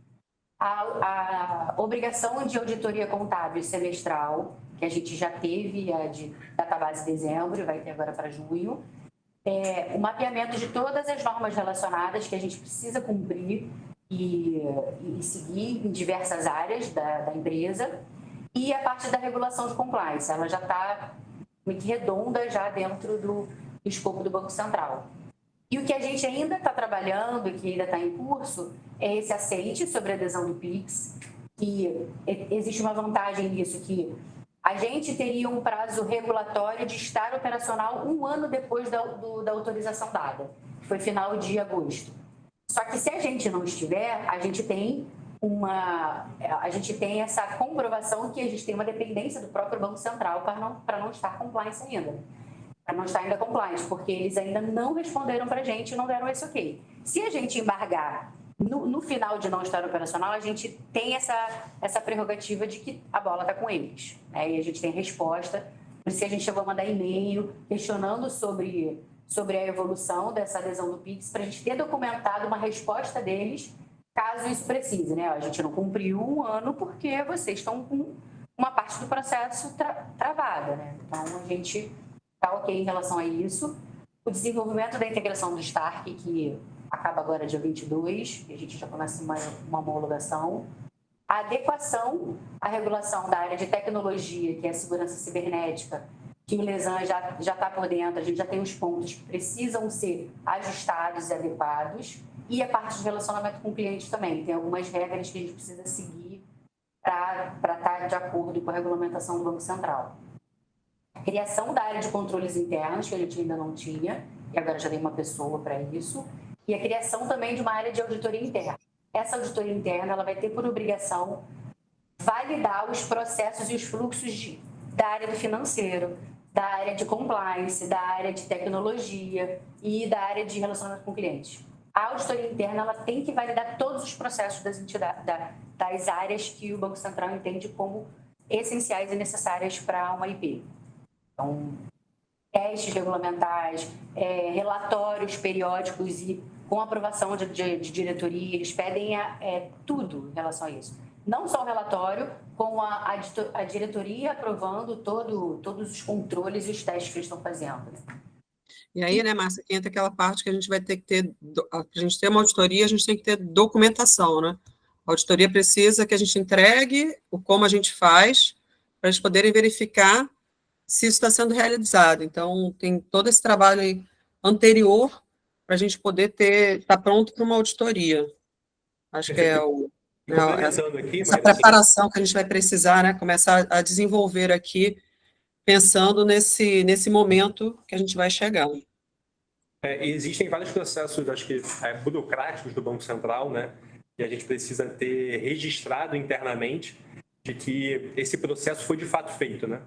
A obrigação de auditoria contábil semestral, que a gente já teve, a de database de dezembro, vai ter agora para junho. O mapeamento de todas as normas relacionadas que a gente precisa cumprir e seguir em diversas áreas da empresa. E a parte da regulação de compliance, ela já está muito redonda já dentro do escopo do Banco Central. E o que a gente ainda está trabalhando, que ainda está em curso, é esse aceite sobre a adesão do PIX. E existe uma vantagem nisso, que a gente teria um prazo regulatório de estar operacional 1 ano depois da autorização dada, que foi final de agosto. Só que se a gente não estiver, a gente tem essa comprovação que a gente tem uma dependência do próprio Banco Central para não estar compliance ainda. Para não estar ainda compliance, porque eles ainda não responderam para a gente e não deram esse ok. Se a gente embargar no final de não estar operacional, a gente tem essa prerrogativa de que a bola está com eles, né? E a gente tem resposta. Por isso que a gente chegou a mandar e-mail questionando sobre a evolução dessa adesão do PIX, para a gente ter documentado uma resposta deles, caso isso precise, né? A gente não cumpriu 1 ano porque vocês estão com uma parte do processo travada, né? Então, a gente está ok em relação a isso. O desenvolvimento da integração do Stark, que acaba agora dia 22, e a gente já começa uma homologação. A adequação à regulação da área de tecnologia, que é a segurança cibernética, que o Lesan já está por dentro, a gente já tem os pontos que precisam ser ajustados e adequados, e a parte de relacionamento com o cliente também. Tem algumas regras que a gente precisa seguir para estar de acordo com a regulamentação do Banco Central. A criação da área de controles internos, que a gente ainda não tinha, e agora já tem uma pessoa para isso, e a criação também de uma área de auditoria interna. Essa auditoria interna ela vai ter por obrigação validar os processos e os fluxos da área do financeiro, da área de compliance, da área de tecnologia e da área de relacionamento com clientes. A auditoria interna ela tem que validar todos os processos das entidades, das áreas que o Banco Central entende como essenciais e necessárias para uma IP. Então, testes regulamentares, relatórios periódicos e com aprovação de diretoria, eles pedem tudo em relação a isso. Não só o relatório, com a diretoria aprovando todos os controles e os testes que eles estão fazendo. E aí, né, Márcia, entra aquela parte que a gente vai ter que ter, para a gente ter uma auditoria, a gente tem que ter documentação, né? A auditoria precisa que a gente entregue o como a gente faz, para eles poderem verificar se isso está sendo realizado. Então, tem todo esse trabalho aí anterior para a gente poder estar pronto para uma auditoria. Acho que é essa preparação que a gente vai precisar, né? Começar a desenvolver aqui, pensando nesse momento que a gente vai chegar. Existem vários processos, acho que burocráticos do Banco Central, né? E a gente precisa ter registrado internamente de que esse processo foi de fato feito, né?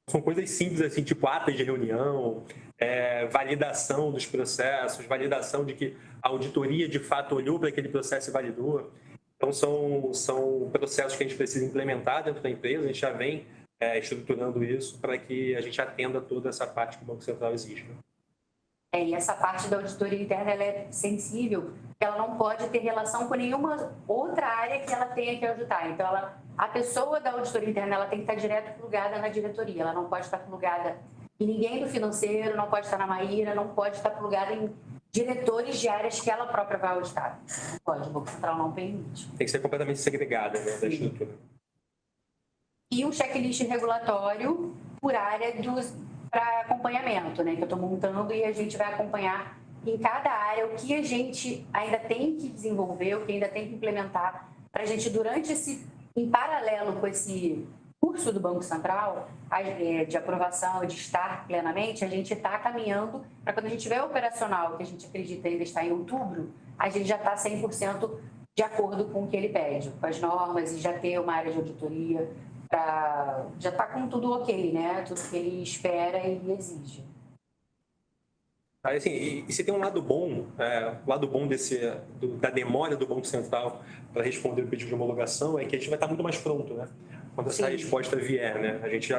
São coisas simples, assim, tipo atas de reunião, validação dos processos, validação de que a auditoria, de fato, olhou para aquele processo e validou. Então, são processos que a gente precisa implementar dentro da empresa, a gente já vem estruturando isso para que a gente atenda toda essa parte que o Banco Central exige. E essa parte da auditoria interna ela é sensível, ela não pode ter relação com nenhuma outra área que ela tenha que auditar. Então, a pessoa da auditoria interna ela tem que estar direto plugada na diretoria, ela não pode estar plugada em ninguém do financeiro, não pode estar na Maíra, não pode estar plugada em diretores de áreas que ela própria vai auditar. Não pode, o Banco Central não permite. Tem que ser completamente segregada, né, da estrutura. E um checklist regulatório por área para acompanhamento, né, que eu estou montando e a gente vai acompanhar em cada área o que a gente ainda tem que desenvolver, o que ainda tem que implementar, para a gente, durante em paralelo com esse curso do Banco Central, de aprovação, de estar plenamente, a gente está caminhando para quando a gente estiver operacional, que a gente acredita ainda estar em outubro, a gente já está 100% de acordo com o que ele pede, com as normas, e já ter uma área de auditoria, já está com tudo ok, né? Tudo que ele espera e exige. Assim, e se tem um lado bom, o lado bom da demora do Banco Central para responder o pedido de homologação é que a gente vai estar muito mais pronto, né? Quando essa resposta vier, né? A gente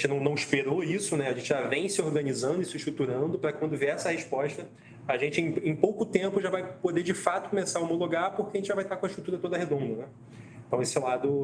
não esperou isso, né? A gente já vem se organizando e se estruturando para quando vier essa resposta, a gente em pouco tempo já vai poder de fato começar a homologar, porque a gente já vai estar com a estrutura toda redonda, né? Então,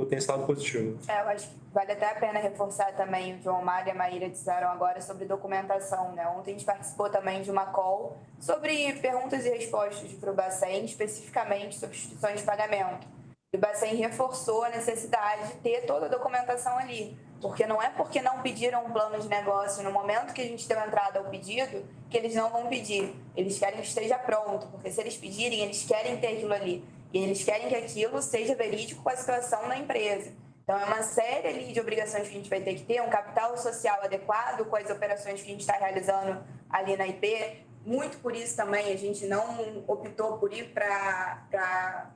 tem esse lado positivo. Eu acho que vale até a pena reforçar também o que o Omar e a Maíra disseram agora sobre documentação, né? Ontem a gente participou também de uma call sobre perguntas e respostas para o Bacen, especificamente sobre instituições de pagamento. E o Bacen reforçou a necessidade de ter toda a documentação ali, porque não é porque não pediram um plano de negócio no momento que a gente deu entrada ao pedido que eles não vão pedir. Eles querem que esteja pronto, porque se eles pedirem, eles querem ter aquilo ali. E eles querem que aquilo seja verídico com a situação da empresa. Então, é uma série ali de obrigações que a gente vai ter que ter, um capital social adequado com as operações que a gente está realizando ali na IP. Muito por isso também a gente não optou por ir para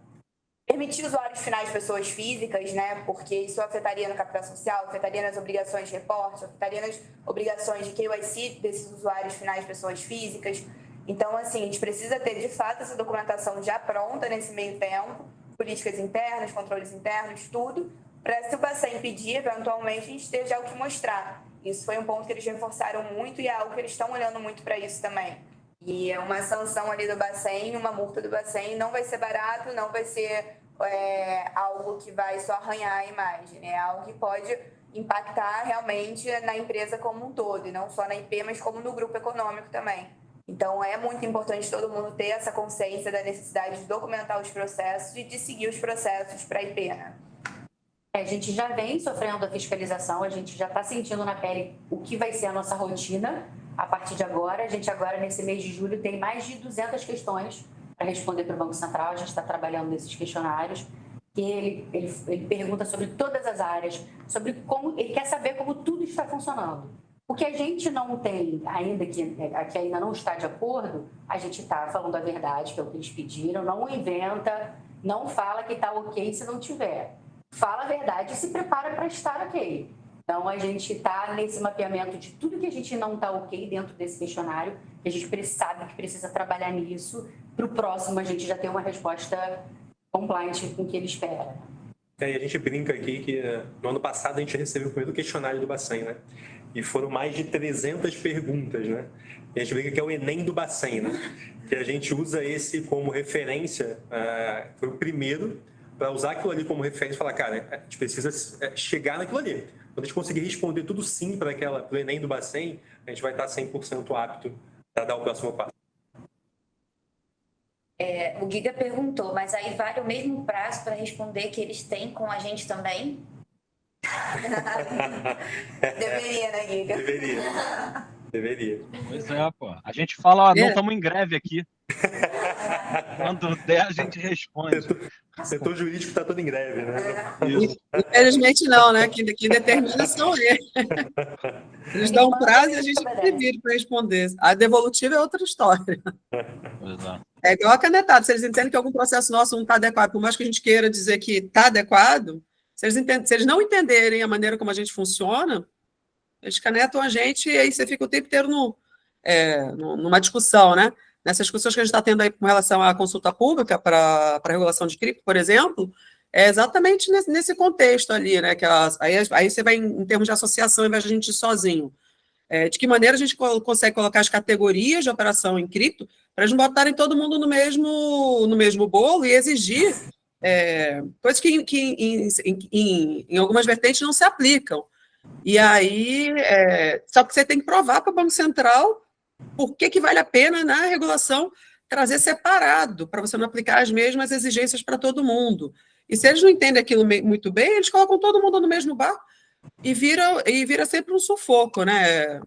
permitir usuários finais pessoas físicas, né? Porque isso afetaria no capital social, afetaria nas obrigações de reporte, afetaria nas obrigações de KYC desses usuários finais pessoas físicas. Então, assim, a gente precisa ter, de fato, essa documentação já pronta nesse meio tempo, políticas internas, controles internos, tudo, para se o Bacen pedir, eventualmente, a gente ter já o que mostrar. Isso foi um ponto que eles reforçaram muito e é algo que eles estão olhando muito para isso também. E é uma sanção ali do Bacen, uma multa do Bacen, não vai ser barato, não vai ser algo que vai só arranhar a imagem, né? É algo que pode impactar realmente na empresa como um todo, e não só na IP, mas como no grupo econômico também. Então, é muito importante todo mundo ter essa consciência da necessidade de documentar os processos e de seguir os processos para a IP, né? A gente já vem sofrendo a fiscalização, a gente já está sentindo na pele o que vai ser a nossa rotina a partir de agora. A gente agora, nesse mês de julho, tem mais de 200 questões para responder para o Banco Central. A gente está trabalhando nesses questionários, que ele pergunta sobre todas as áreas, sobre como ele quer saber como tudo está funcionando. O que a gente não tem ainda, que ainda não está de acordo, a gente está falando a verdade, que é o que eles pediram, não inventa, não fala que está ok se não tiver. Fala a verdade e se prepara para estar ok. Então, a gente está nesse mapeamento de tudo que a gente não está ok dentro desse questionário, que a gente sabe que precisa trabalhar nisso, para o próximo a gente já ter uma resposta compliant com o que ele espera. E a gente brinca aqui que no ano passado a gente recebeu o primeiro questionário do Bacen, né? E foram mais de 300 perguntas, né? E a gente brinca que é o Enem do Bacen, né? Que a gente usa esse como referência, foi o primeiro, para usar aquilo ali como referência e falar, cara, a gente precisa chegar naquilo ali. Quando a gente conseguir responder tudo sim para o Enem do Bacen, a gente vai estar 100% apto para dar o próximo passo. O Giga perguntou, mas aí vale o mesmo prazo para responder que eles têm com a gente também? Deveria, né, Giga? Deveria. Pois é, pô. A gente fala, não estamos em greve aqui. Quando der, a gente responde. O setor jurídico está todo em greve, né? Isso. Infelizmente não, né? Quem determina são eles. Eles dão um prazo e a gente se vira para responder. A devolutiva é outra história. Exato. É igual a canetada. Se eles entendem que algum processo nosso não está adequado, por mais que a gente queira dizer que está adequado, se eles não entenderem a maneira como a gente funciona, eles canetam a gente e aí você fica o tempo inteiro numa discussão, né? Nessas discussões que a gente está tendo aí com relação à consulta pública para a regulação de cripto, por exemplo, é exatamente nesse contexto ali, né? Aí você vai em termos de associação, ao invés de a gente ir sozinho. De que maneira a gente consegue colocar as categorias de operação em cripto para eles não botarem todo mundo no mesmo bolo e exigir coisas que em algumas vertentes não se aplicam. E aí, só que você tem que provar para o Banco Central por que vale a pena na regulação trazer separado, para você não aplicar as mesmas exigências para todo mundo. E se eles não entendem aquilo muito bem, eles colocam todo mundo no mesmo barco e vira sempre um sufoco, né?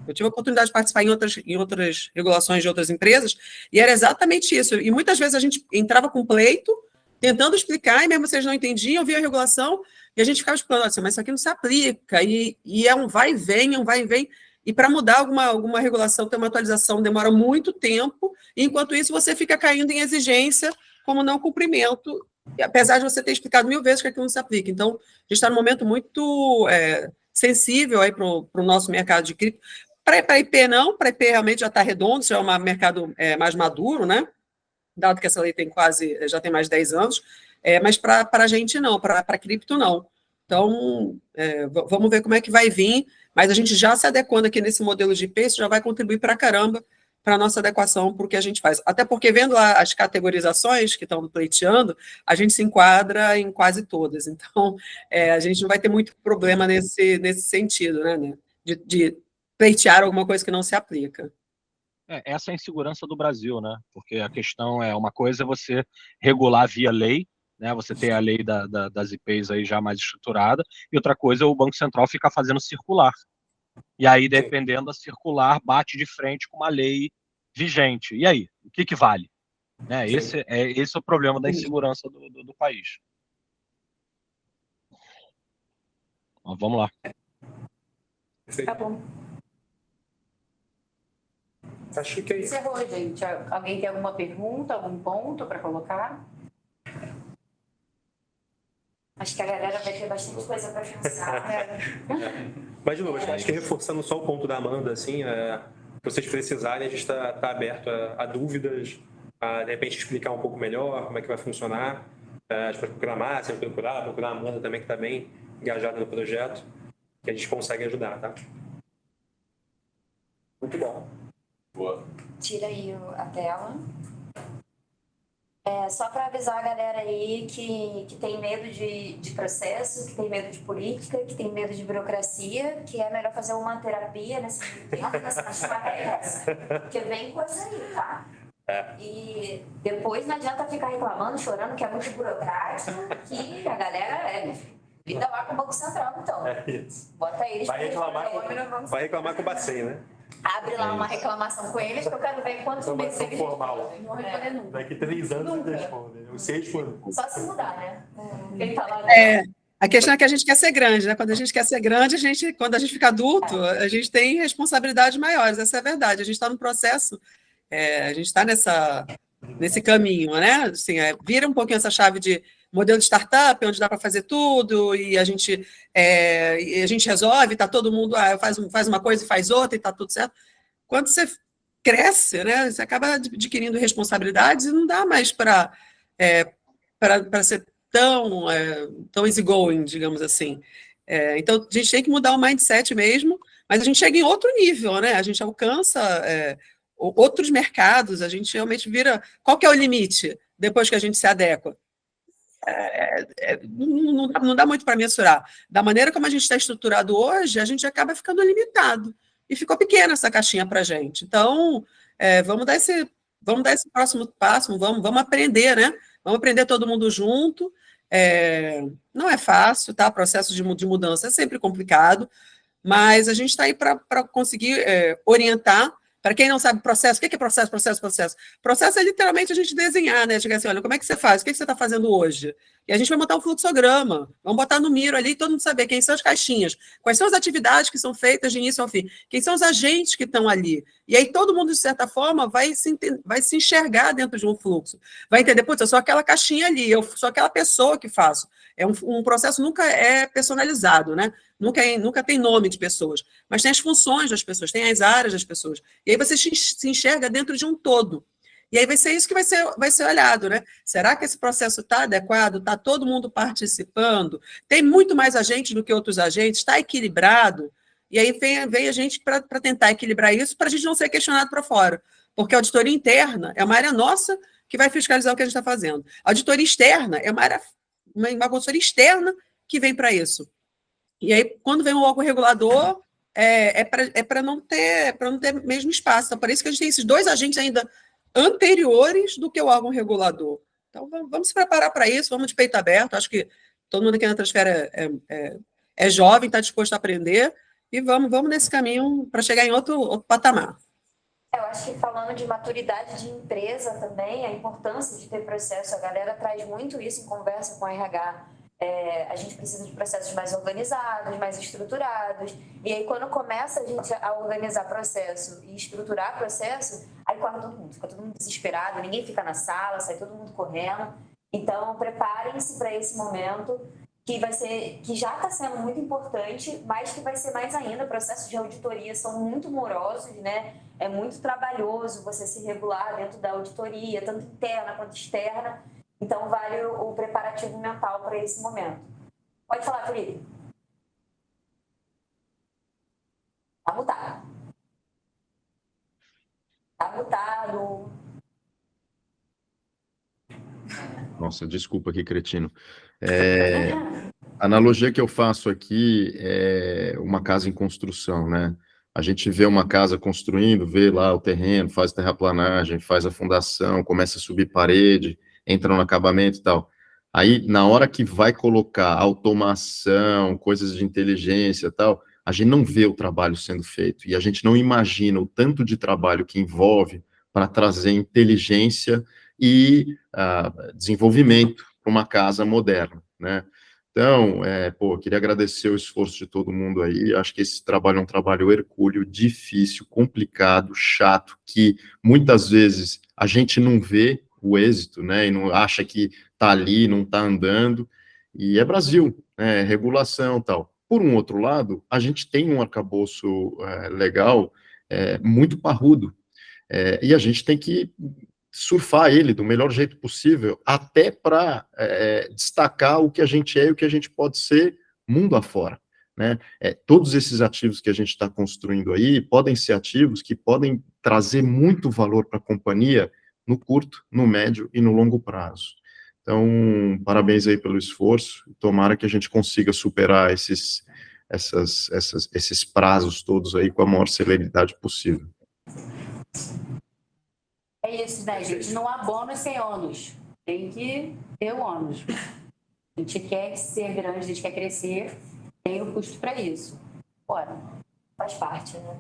Eu tive a oportunidade de participar em outras regulações de outras empresas, e era exatamente isso. E muitas vezes a gente entrava com pleito, tentando explicar, e mesmo vocês não entendiam, via a regulação, e a gente ficava explicando assim, mas isso aqui não se aplica, e é um vai e vem, e para mudar alguma regulação, ter uma atualização, demora muito tempo, e enquanto isso você fica caindo em exigência como não cumprimento, apesar de você ter explicado 1000 vezes que aquilo não se aplica. Então, a gente está num momento muito sensível para o nosso mercado de cripto. Para a IP não, para a IP realmente já está redondo, já é um mercado mais maduro, né? Dado que essa lei já tem mais de 10 anos, mas para a gente não, para a cripto não. Então, vamos ver como é que vai vir, mas a gente já se adequando aqui nesse modelo de IP, isso já vai contribuir para caramba para a nossa adequação para o que a gente faz. Até porque, vendo lá as categorizações que estão pleiteando, a gente se enquadra em quase todas. Então, a gente não vai ter muito problema nesse sentido, né? De pleitear alguma coisa que não se aplica. Essa é a insegurança do Brasil, né? Porque a questão uma coisa é você regular via lei, né? Você tem a lei das IPs aí já mais estruturada, e outra coisa é o Banco Central ficar fazendo circular. E aí, dependendo da circular, bate de frente com uma lei vigente. E aí, o que vale? Né? Esse é o problema da insegurança do país. Mas vamos lá. Tá bom. Acho que é isso. Encerrou, gente. Alguém tem alguma pergunta, algum ponto para colocar? Acho que a galera vai ter bastante coisa para pensar. Mas, de novo, acho que reforçando só o ponto da Amanda, assim, se vocês precisarem, a gente está aberto a dúvidas, a, de repente, explicar um pouco melhor como é que vai funcionar. A gente pode procurar a Márcia, procurar a Amanda também, que está bem engajada no projeto, que a gente consegue ajudar, tá? Muito bom. Boa. Tira aí a tela. Só para avisar a galera aí que tem medo de processo, que tem medo de política, que tem medo de burocracia, que é melhor fazer uma terapia nesse tempo, nessas matérias, porque vem coisa aí, tá? E depois não adianta ficar reclamando, chorando, que é muito burocrático, que a galera vida lá com o Banco Central, então. Isso. Bota eles Vai reclamar com o Bacen, né? Abre lá uma reclamação com eles, que eu quero ver quantos meses eles formal. não responder nunca. Daqui 3 anos eles respondem. Você responde. Só se mudar, né? Quem tá lá, A questão é que a gente quer ser grande, né? Quando a gente quer ser grande, quando a gente fica adulto, a gente tem responsabilidades maiores, essa é a verdade. A gente está no processo, a gente está nesse caminho, né? Assim, vira um pouquinho essa chave de modelo de startup, onde dá para fazer tudo, e a gente resolve, está todo mundo faz uma coisa e faz outra, e está tudo certo. Quando você cresce, né? Você acaba adquirindo responsabilidades e não dá mais para ser tão easygoing, digamos assim. Então, a gente tem que mudar o mindset mesmo, mas a gente chega em outro nível, né? A gente alcança outros mercados, a gente realmente vira... Qual que é o limite depois que a gente se adequa? Não dá muito para mensurar. Da maneira como a gente está estruturado hoje, a gente acaba ficando limitado. E ficou pequena essa caixinha para a gente. Então, vamos dar esse próximo passo, vamos aprender, né? Vamos aprender todo mundo junto. Não é fácil, tá? Processo de mudança é sempre complicado, mas a gente está aí para conseguir orientar. Para quem não sabe processo, o que é processo? Processo é literalmente a gente desenhar, né? Chegar assim, olha, como é que você faz? O que você está fazendo hoje? E a gente vai montar um fluxograma, vamos botar no Miro ali, todo mundo saber quem são as caixinhas, quais são as atividades que são feitas de início ao fim, quem são os agentes que estão ali. E aí todo mundo, de certa forma, vai se enxergar dentro de um fluxo. Vai entender, putz, eu sou aquela caixinha ali, eu sou aquela pessoa que faço. Um processo nunca é personalizado, né? Nunca tem nome de pessoas, mas tem as funções das pessoas, tem as áreas das pessoas. E aí você se enxerga dentro de um todo. E aí vai ser isso que vai ser olhado, né? Será que esse processo está adequado? Está todo mundo participando? Tem muito mais agentes do que outros agentes? Está equilibrado? E aí vem a gente para tentar equilibrar isso, para a gente não ser questionado para fora. Porque a auditoria interna é uma área nossa que vai fiscalizar o que a gente está fazendo. A auditoria externa é uma consultoria externa que vem para isso. E aí, quando vem um órgão regulador, para não ter mesmo espaço. Então, por isso que a gente tem esses dois agentes ainda anteriores do que o órgão regulador. Então, vamos se preparar para isso, vamos de peito aberto. Acho que todo mundo aqui na Transfera é jovem, está disposto a aprender, e vamos nesse caminho para chegar em outro patamar. Eu acho que falando de maturidade de empresa também, a importância de ter processo, a galera traz muito isso em conversa com a RH. A gente precisa de processos mais organizados, mais estruturados. E aí, quando começa a gente a organizar processo e estruturar processo, aí corre todo mundo, fica todo mundo desesperado, ninguém fica na sala, sai todo mundo correndo. Então, preparem-se para esse momento que já está sendo muito importante, mas que vai ser mais ainda. Processos de auditoria são muito morosos, né? É muito trabalhoso você se regular dentro da auditoria, tanto interna quanto externa. Então, vale o preparativo mental para esse momento. Pode falar, Felipe. Tá mutado. Tá mutado. Nossa, desculpa aqui, cretino. A analogia que eu faço aqui é uma casa em construção, né? A gente vê uma casa construindo, vê lá o terreno, faz terraplanagem, faz a fundação, começa a subir parede, entra no acabamento e tal. Aí, na hora que vai colocar automação, coisas de inteligência e tal, a gente não vê o trabalho sendo feito, e a gente não imagina o tanto de trabalho que envolve para trazer inteligência e desenvolvimento para uma casa moderna, né? Então, queria agradecer o esforço de todo mundo aí. Acho que esse trabalho é um trabalho hercúleo, difícil, complicado, chato, que muitas vezes a gente não vê o êxito, né? E não acha que está ali, não está andando. E é Brasil, né? Regulação e tal. Por um outro lado, a gente tem um arcabouço legal, muito parrudo, e a gente tem que surfar ele do melhor jeito possível, até para destacar o que a gente é e o que a gente pode ser mundo afora, né? Todos esses ativos que a gente está construindo aí podem ser ativos que podem trazer muito valor para a companhia no curto, no médio e no longo prazo. Então, parabéns aí pelo esforço, tomara que a gente consiga superar esses prazos todos aí com a maior celeridade possível. É isso, né, gente? Não há bônus sem ônus. Tem que ter o ônus. A gente quer ser grande, a gente quer crescer, tem o custo para isso. Bora. Faz parte, né?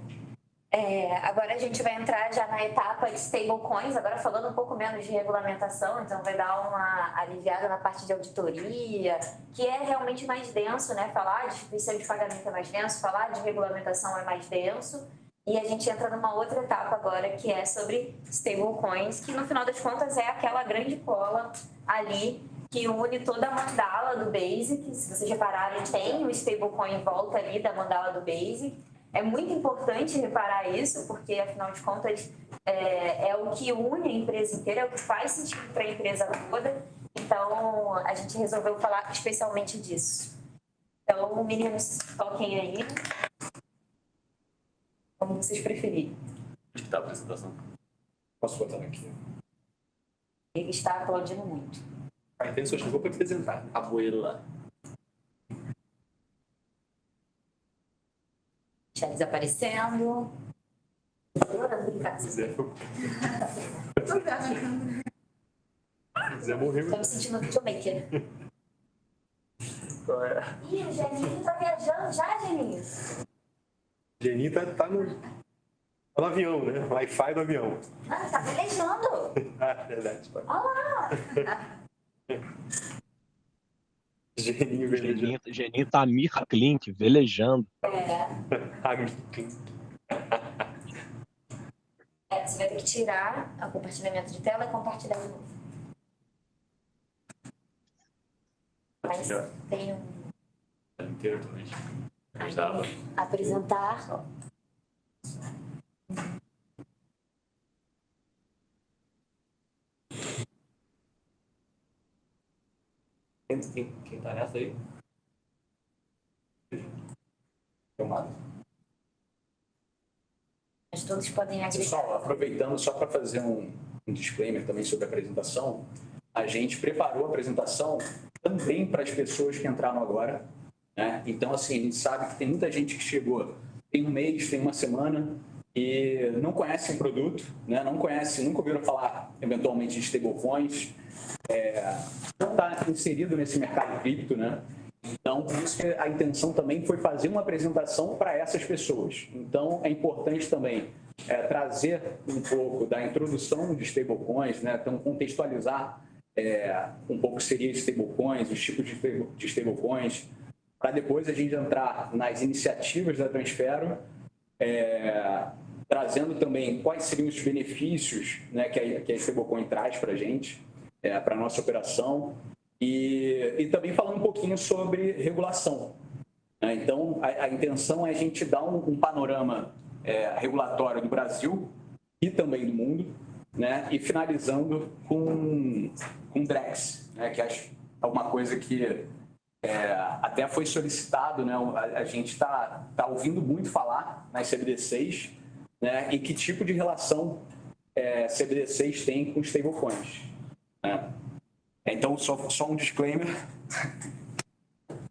Agora a gente vai entrar já na etapa de stablecoins, agora falando um pouco menos de regulamentação, então vai dar uma aliviada na parte de auditoria, que é realmente mais denso, né? Falar de instituição de pagamento é mais denso, falar de regulamentação é mais denso. E a gente entra numa outra etapa agora, que é sobre stablecoins, que no final das contas é aquela grande cola ali que une toda a mandala do Basic. Se vocês repararem, tem o stablecoin em volta ali da mandala do Basic. É muito importante reparar isso, porque, afinal de contas, é o que une a empresa inteira, é o que faz sentido para a empresa toda. Então, a gente resolveu falar especialmente disso. Então, meninos, toquem aí. Como vocês preferirem. Onde está a apresentação? Posso botar aqui? Ele está aplaudindo muito. A intenção chegou para apresentar. Abuela. Já desaparecendo. Zé morreu. Estou me sentindo videomaker. Qual é? Ih, o Geninho tá viajando já, Geninho. Geni tá no avião, né? Wi-Fi do avião. Ah, tá velejando. Verdade. Olha lá. Geninho velejando. Geninho tá Mirra Clink, velejando. Você vai ter que tirar o compartilhamento de tela e compartilhar de novo. Mas tem um... Inteiro também. Apresentar. Quem tá nessa aí? Tomado. Mas todos podem agregar. Pessoal, aproveitando só para fazer um disclaimer também sobre a apresentação, a gente preparou a apresentação também para as pessoas que entraram agora, né? Então, assim, a gente sabe que tem muita gente que chegou tem um mês, tem uma semana e não conhece o produto, né? Não conhece, nunca ouviram falar eventualmente de stablecoins, não está inserido nesse mercado cripto, né? Então, por isso que a intenção também foi fazer uma apresentação para essas pessoas. Então, é importante também trazer um pouco da introdução de stablecoins, né? Então, contextualizar um pouco o que seria stablecoins, os tipos de stablecoins, para depois a gente entrar nas iniciativas da Transfero, trazendo também quais seriam os benefícios, né, que a stablecoin traz para a gente, para a nossa operação, e também falando um pouquinho sobre regulação. Então, a intenção é a gente dar um panorama regulatório do Brasil e também do mundo, né, e finalizando com Drex, né, que acho alguma coisa que até foi solicitado, né, a gente está ouvindo muito falar nas CBDCs, né, e que tipo de relação CBDCs tem com stablecoins. Né? Então, só um disclaimer.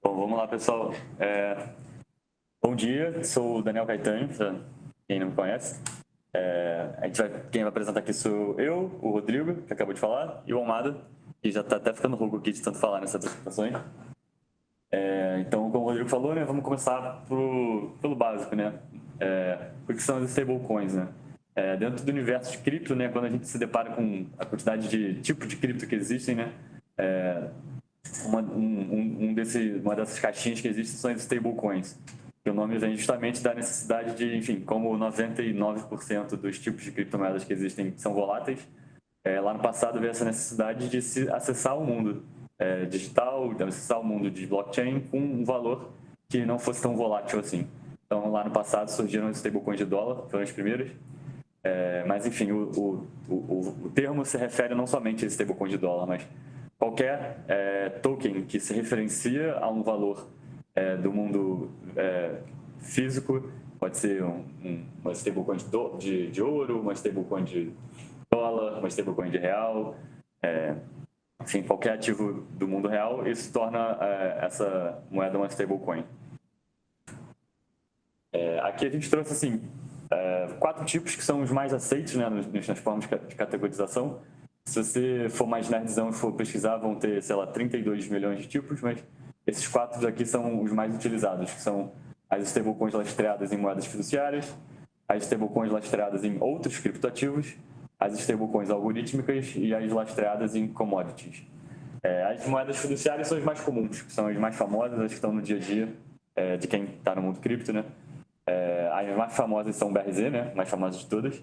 Bom, vamos lá, pessoal. Bom dia, sou o Daniel Caetano, para quem não me conhece. Quem vai apresentar aqui sou eu, o Rodrigo, que acabou de falar, e o Almada, que já está até ficando rouco aqui de tanto falar nessas apresentações. Então, como o Rodrigo falou, né, vamos começar pelo básico, né? O que são as stablecoins, né? Dentro do universo de cripto, né, quando a gente se depara com a quantidade de tipo de cripto que existem, né, uma dessas caixinhas que existem são as stablecoins. O nome vem justamente da necessidade de, enfim, como 99% dos tipos de criptomoedas que existem são voláteis, lá no passado veio essa necessidade de se acessar o mundo digital, acessar o mundo de blockchain com um valor que não fosse tão volátil assim. Então, lá no passado surgiram as stablecoins de dólar, foram as primeiras. Mas, enfim, o termo se refere não somente a stablecoin de dólar, mas qualquer token que se referencia a um valor do mundo físico, pode ser uma stablecoin de ouro, uma stablecoin de dólar, uma stablecoin de real, enfim, qualquer ativo do mundo real, isso torna essa moeda uma stablecoin. Aqui a gente trouxe assim 4 tipos que são os mais aceitos, né, nas formas de categorização. Se você for mais nerdzão e for pesquisar, vão ter, sei lá, 32 milhões de tipos, mas esses 4 aqui são os mais utilizados, que são as stablecoins lastreadas em moedas fiduciárias, as stablecoins lastreadas em outros criptoativos, as stablecoins algorítmicas e as lastreadas em commodities. As moedas fiduciárias são as mais comuns, que são as mais famosas, as que estão no dia a dia de quem está no mundo cripto, né? As mais famosas são o BRZ, né? Mais famosas de todas.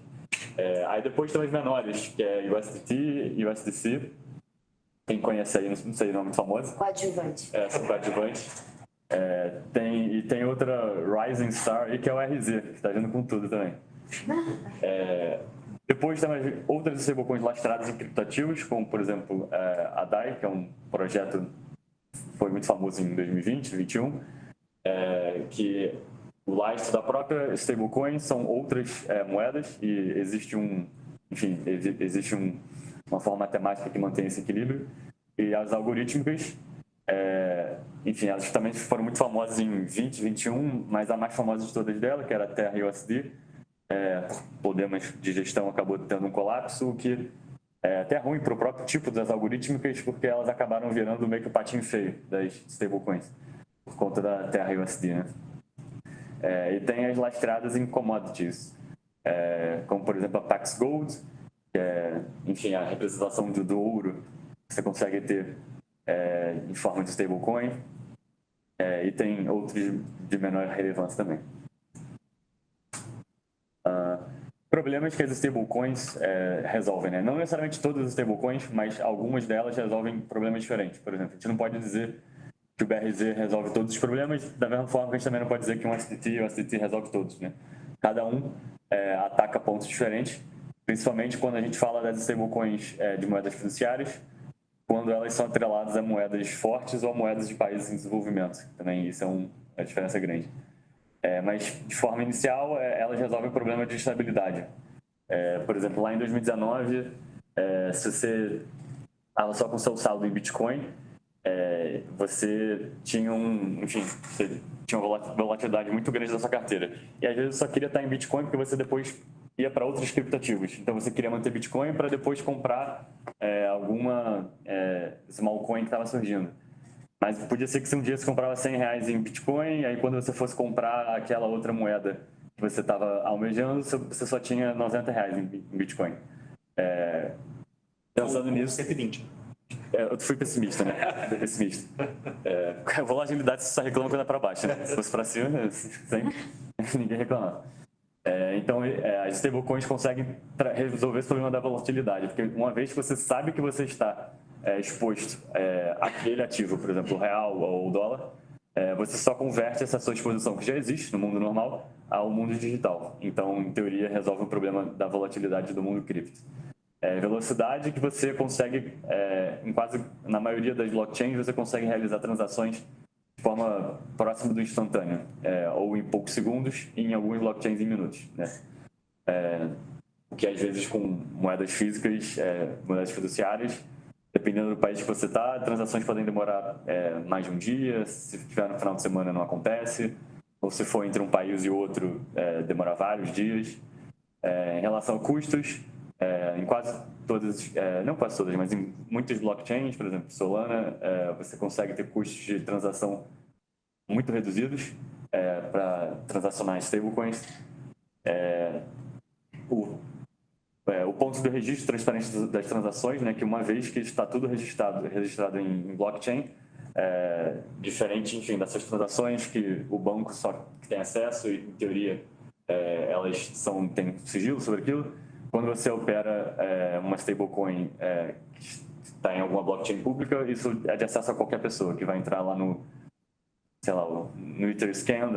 Aí depois tem as menores, que é USDT e USDC. Quem conhece aí, não sei o nome famoso. Coadjuvante. São coadjuvantes. Tem outra Rising Star, que é o RZ, que está vindo com tudo também. Depois temos outras stablecoins lastradas em criptoativos, como, por exemplo, a DAI, que é um projeto que foi muito famoso em 2020, 2021, que o lastro da própria stablecoin são outras moedas e existe uma forma matemática que mantém esse equilíbrio. E as algorítmicas, enfim, elas também foram muito famosas em 2021, mas a mais famosa de todas delas, que era a Terra USD, por problemas de gestão acabou tendo um colapso, o que é até ruim para o próprio tipo das algorítmicas, porque elas acabaram virando meio que o patinho feio das stablecoins, por conta da Terra USD, né? E tem as lastreadas em commodities, como por exemplo a Pax Gold, que é, enfim, a representação do ouro que você consegue ter em forma de stablecoin, e tem outros de menor relevância também. Problemas que as stablecoins resolvem, né? Não necessariamente todas as stablecoins, mas algumas delas resolvem problemas diferentes. Por exemplo, a gente não pode dizer que o BRZ resolve todos os problemas, da mesma forma que a gente também não pode dizer que um USDT resolve todos, né? Cada um ataca pontos diferentes, principalmente quando a gente fala das stablecoins de moedas fiduciárias, quando elas são atreladas a moedas fortes ou a moedas de países em desenvolvimento. Também isso é uma diferença grande. Mas, de forma inicial, elas resolvem o problema de estabilidade. Por exemplo, lá em 2019, se você estava só com seu saldo em Bitcoin, você tinha você tinha uma volatilidade muito grande da sua carteira. E às vezes você só queria estar em Bitcoin porque você depois ia para outros criptoativos. Então você queria manter Bitcoin para depois comprar alguma small coin que estava surgindo. Mas podia ser que se um dia você comprava R$100 em Bitcoin, aí quando você fosse comprar aquela outra moeda que você estava almejando, você só tinha R$90 em Bitcoin. Pensando nisso... 120. Eu fui pessimista, né? Pessimista. A volatilidade você só reclama quando é para baixo, né? Se fosse para cima, ninguém reclamava. Então, as stablecoins conseguem resolver esse problema da volatilidade, porque uma vez que você sabe que você está exposto àquele ativo, por exemplo, o real ou o dólar, você só converte essa sua exposição, que já existe no mundo normal, ao mundo digital. Então, em teoria, resolve o problema da volatilidade do mundo cripto. Velocidade que você consegue, na maioria das blockchains, você consegue realizar transações de forma próxima do instantâneo, ou em poucos segundos, e em alguns blockchains em minutos, né? O que às vezes com moedas físicas, moedas fiduciárias, dependendo do país que você está, transações podem demorar mais de um dia, se estiver no final de semana não acontece, ou se for entre um país e outro, demorar vários dias. Em relação a custos, em quase todas, não quase todas, mas em muitas blockchains, por exemplo, Solana, você consegue ter custos de transação muito reduzidos para transacionar stablecoins. O ponto do registro transparente das transações, né, que uma vez que está tudo registrado em blockchain, diferente, enfim, dessas transações que o banco só tem acesso e, em teoria, elas têm sigilo sobre aquilo. Quando você opera uma stablecoin que está em alguma blockchain pública, isso é de acesso a qualquer pessoa que vai entrar lá no Etherscan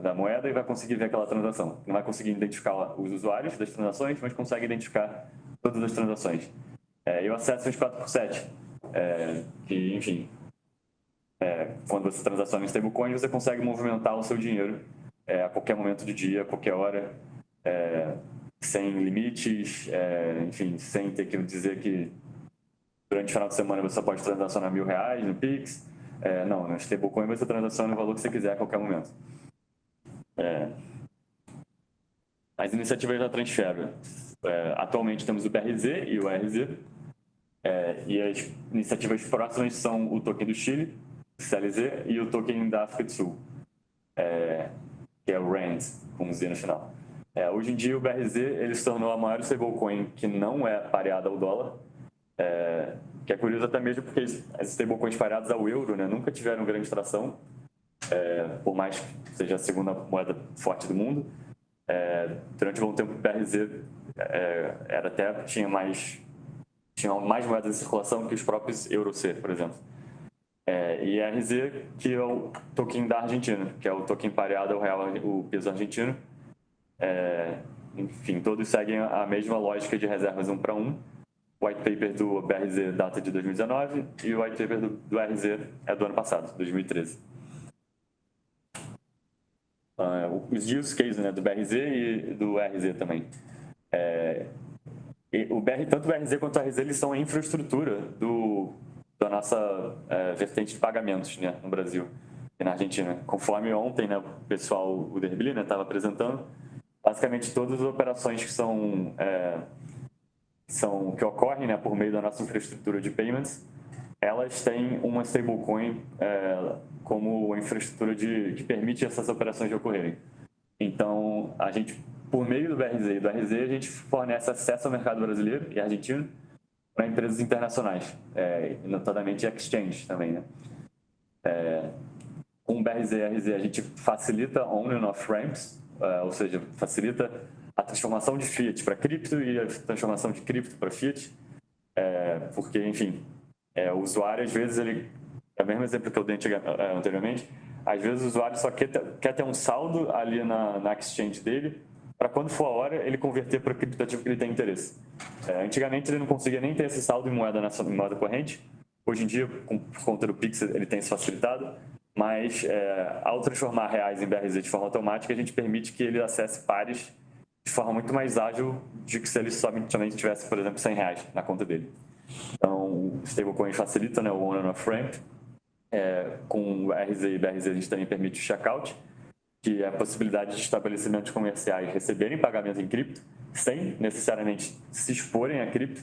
da moeda e vai conseguir ver aquela transação. Não vai conseguir identificar os usuários das transações, mas consegue identificar todas as transações. E o acesso 24/7, que, enfim, quando você transaciona em stablecoin, você consegue movimentar o seu dinheiro a qualquer momento do dia, a qualquer hora, sem limites, enfim, sem ter que dizer que durante o final de semana você só pode transacionar R$1.000 no Pix. Não, no stablecoin você transaciona o valor que você quiser a qualquer momento. As iniciativas da Transfero. Atualmente temos o BRZ e o RZ. E as iniciativas próximas são o token do Chile, o CLZ, e o token da África do Sul, que é o RAND, com Z no final. Hoje em dia o BRZ ele se tornou a maior stablecoin que não é pareada ao dólar, que é curioso até mesmo porque as stablecoins pareadas ao euro, né, nunca tiveram grande tração, por mais que seja a segunda moeda forte do mundo. Durante um bom tempo o BRZ tinha mais moedas em circulação que os próprios EURC, por exemplo. E RZ, que é o token da Argentina, que é o token pareado ao real, o peso argentino. Enfim, todos seguem a mesma lógica de reservas 1:1. O white paper do BRZ data de 2019 e o white paper do RZ é do ano passado, 2013. Os use cases, né, do BRZ e do RZ também. Tanto o BRZ quanto o RZ eles são a infraestrutura da nossa vertente de pagamentos, né, no Brasil e na Argentina. Conforme ontem, né, o Derby, né, estava apresentando, basicamente todas as operações que ocorrem, né, por meio da nossa infraestrutura de payments, elas têm uma stablecoin como infraestrutura que permite essas operações de ocorrerem. Então, a gente, por meio do BRZ e do RZ, a gente fornece acesso ao mercado brasileiro e argentino para empresas internacionais, notadamente exchange também, né? Com o BRZ e RZ, a gente facilita on and off ramps, ou seja, facilita a transformação de fiat para cripto e a transformação de cripto para fiat, porque, enfim, o usuário, às vezes, é o mesmo exemplo que eu dei anteriormente, às vezes o usuário só quer ter um saldo ali na exchange dele, para quando for a hora, ele converter para o criptativo que ele tem interesse. Antigamente, ele não conseguia nem ter esse saldo em moeda corrente. Hoje em dia, por conta do Pix, ele tem se facilitado, mas ao transformar reais em BRZ de forma automática, a gente permite que ele acesse pares de forma muito mais ágil de que se ele somente tivesse, por exemplo, R$100 na conta dele. Então, o stablecoin facilita, né, o on and off ramp. Com o RZ e BRZ, a gente também permite o checkout, que é a possibilidade de estabelecimentos comerciais receberem pagamento em cripto, sem necessariamente se exporem a cripto,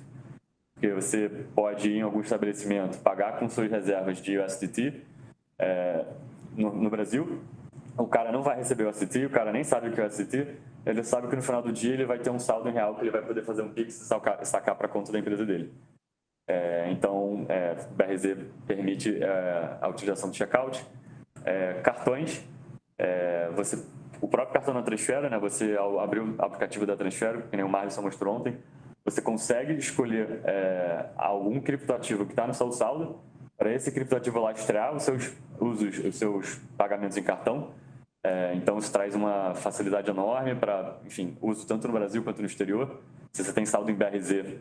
porque você pode ir em algum estabelecimento, pagar com suas reservas de USDT no Brasil, o cara não vai receber o USDT, o cara nem sabe o que é o USDT, ele sabe que no final do dia ele vai ter um saldo em real que ele vai poder fazer um Pix e sacar para a conta da empresa dele. Então, o BRZ permite a utilização de checkout, cartões, o próprio cartão da Transfero, né, você ao abrir o aplicativo da Transfero, que nem o Marlison mostrou ontem, você consegue escolher algum criptoativo que está no seu saldo, para esse criptoativo lastrear os seus pagamentos em cartão. Então, isso traz uma facilidade enorme para, enfim, uso tanto no Brasil quanto no exterior. Se você tem saldo em BRZ,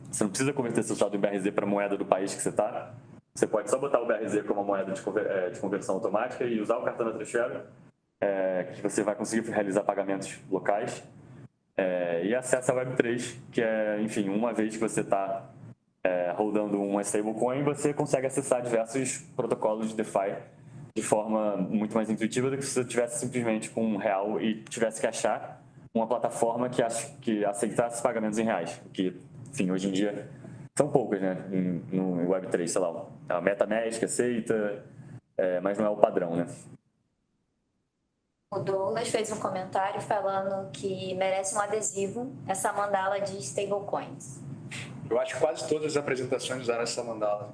você não precisa converter seu saldo em BRZ para a moeda do país que você está. Você pode só botar o BRZ como uma moeda de conversão automática e usar o cartão da Transfero, que você vai conseguir realizar pagamentos locais. E acesso à Web3, que é, enfim, uma vez que você está rodando uma stablecoin, você consegue acessar diversos protocolos de DeFi de forma muito mais intuitiva do que se você tivesse simplesmente com um real e tivesse que achar uma plataforma que aceitasse pagamentos em reais, que enfim, hoje em dia são poucas, né? No Web3, sei lá, a MetaMask aceita, mas não é o padrão, né? O Douglas fez um comentário falando que merece um adesivo essa mandala de stablecoins. Eu acho que quase todas as apresentações usaram essa mandala.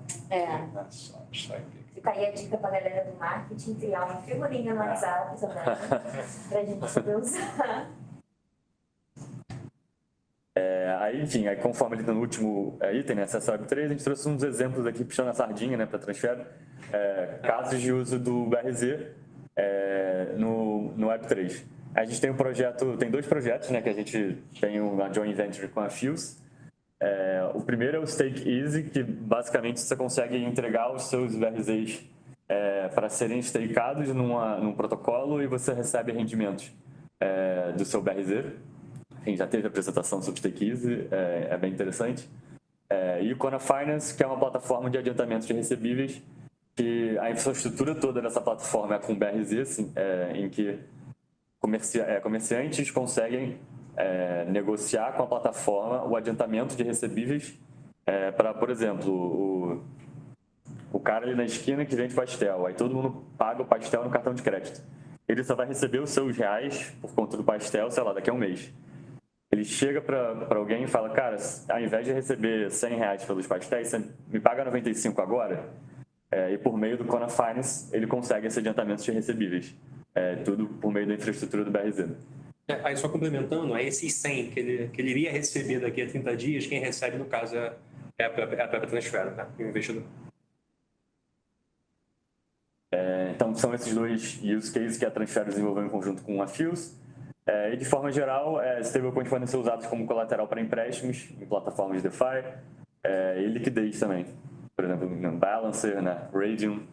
Fica aí a dica pra galera do marketing criar uma figurinha no WhatsApp também, pra gente poder usar. Aí, enfim, conforme ali no último item, né, acesso Web3, a gente trouxe uns exemplos aqui puxando a sardinha, né, para transfer, casos de uso do BRZ no Web3. A gente tem dois projetos, né, que a gente tem uma joint venture com a Fuse. O primeiro é o Stake Easy, que basicamente você consegue entregar os seus BRZs para serem stakeados num protocolo e você recebe rendimentos do seu BRZ. Enfim, já teve apresentação sobre Stake Easy, é bem interessante. E o Kona Finance, que é uma plataforma de adiantamento de recebíveis, que a infraestrutura toda dessa plataforma é com BRZ, assim, em que comerciantes conseguem negociar com a plataforma o adiantamento de recebíveis para, por exemplo, o cara ali na esquina que vende pastel, aí todo mundo paga o pastel no cartão de crédito. Ele só vai receber os seus reais por conta do pastel, sei lá, daqui a um mês. Ele chega para alguém e fala, cara, ao invés de receber R$100 pelos pastéis, você me paga 95 agora? E por meio do Kona Finance, ele consegue esse adiantamento de recebíveis. Tudo por meio da infraestrutura do BRZ. Aí só complementando, esses 100 que ele iria receber daqui a 30 dias, quem recebe, no caso, é a própria Transfero, né? O investidor. Então, são esses dois use cases que a Transfero desenvolveu em conjunto com a Fuse. E de forma geral, stablecoins podem ser usados como colateral para empréstimos em plataformas DeFi e liquidez também. Por exemplo, no Balancer, na Radium.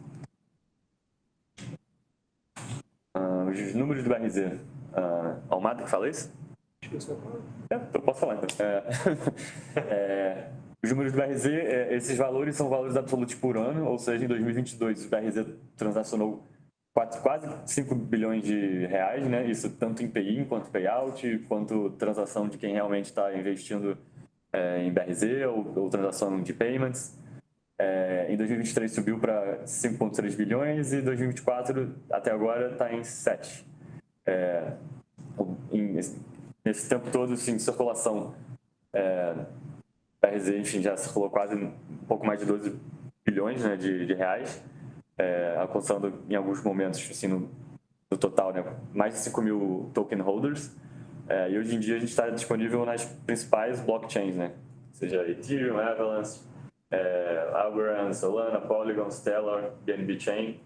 Os números do BRZ. Almada que fala isso? Eu posso falar então. Os números do BRZ, esses valores são valores absolutos por ano, ou seja, em 2022 o BRZ transacionou quase 5 bilhões de reais, né? Isso tanto em pay-in quanto payout, quanto transação de quem realmente está investindo em BRZ ou transação de payments. Em 2023 subiu para 5,3 bilhões e em 2024 até agora está em 7. Nesse tempo todo, assim, de circulação, BRZ, enfim, já circulou quase um pouco mais de 12 bilhões, né, de reais, alcançando em alguns momentos, assim, no total, né, mais de 5 mil token holders. E hoje em dia a gente está disponível nas principais blockchains, né, seja Ethereum, Avalanche, Algorand, Solana, Polygon, Stellar, BNB Chain.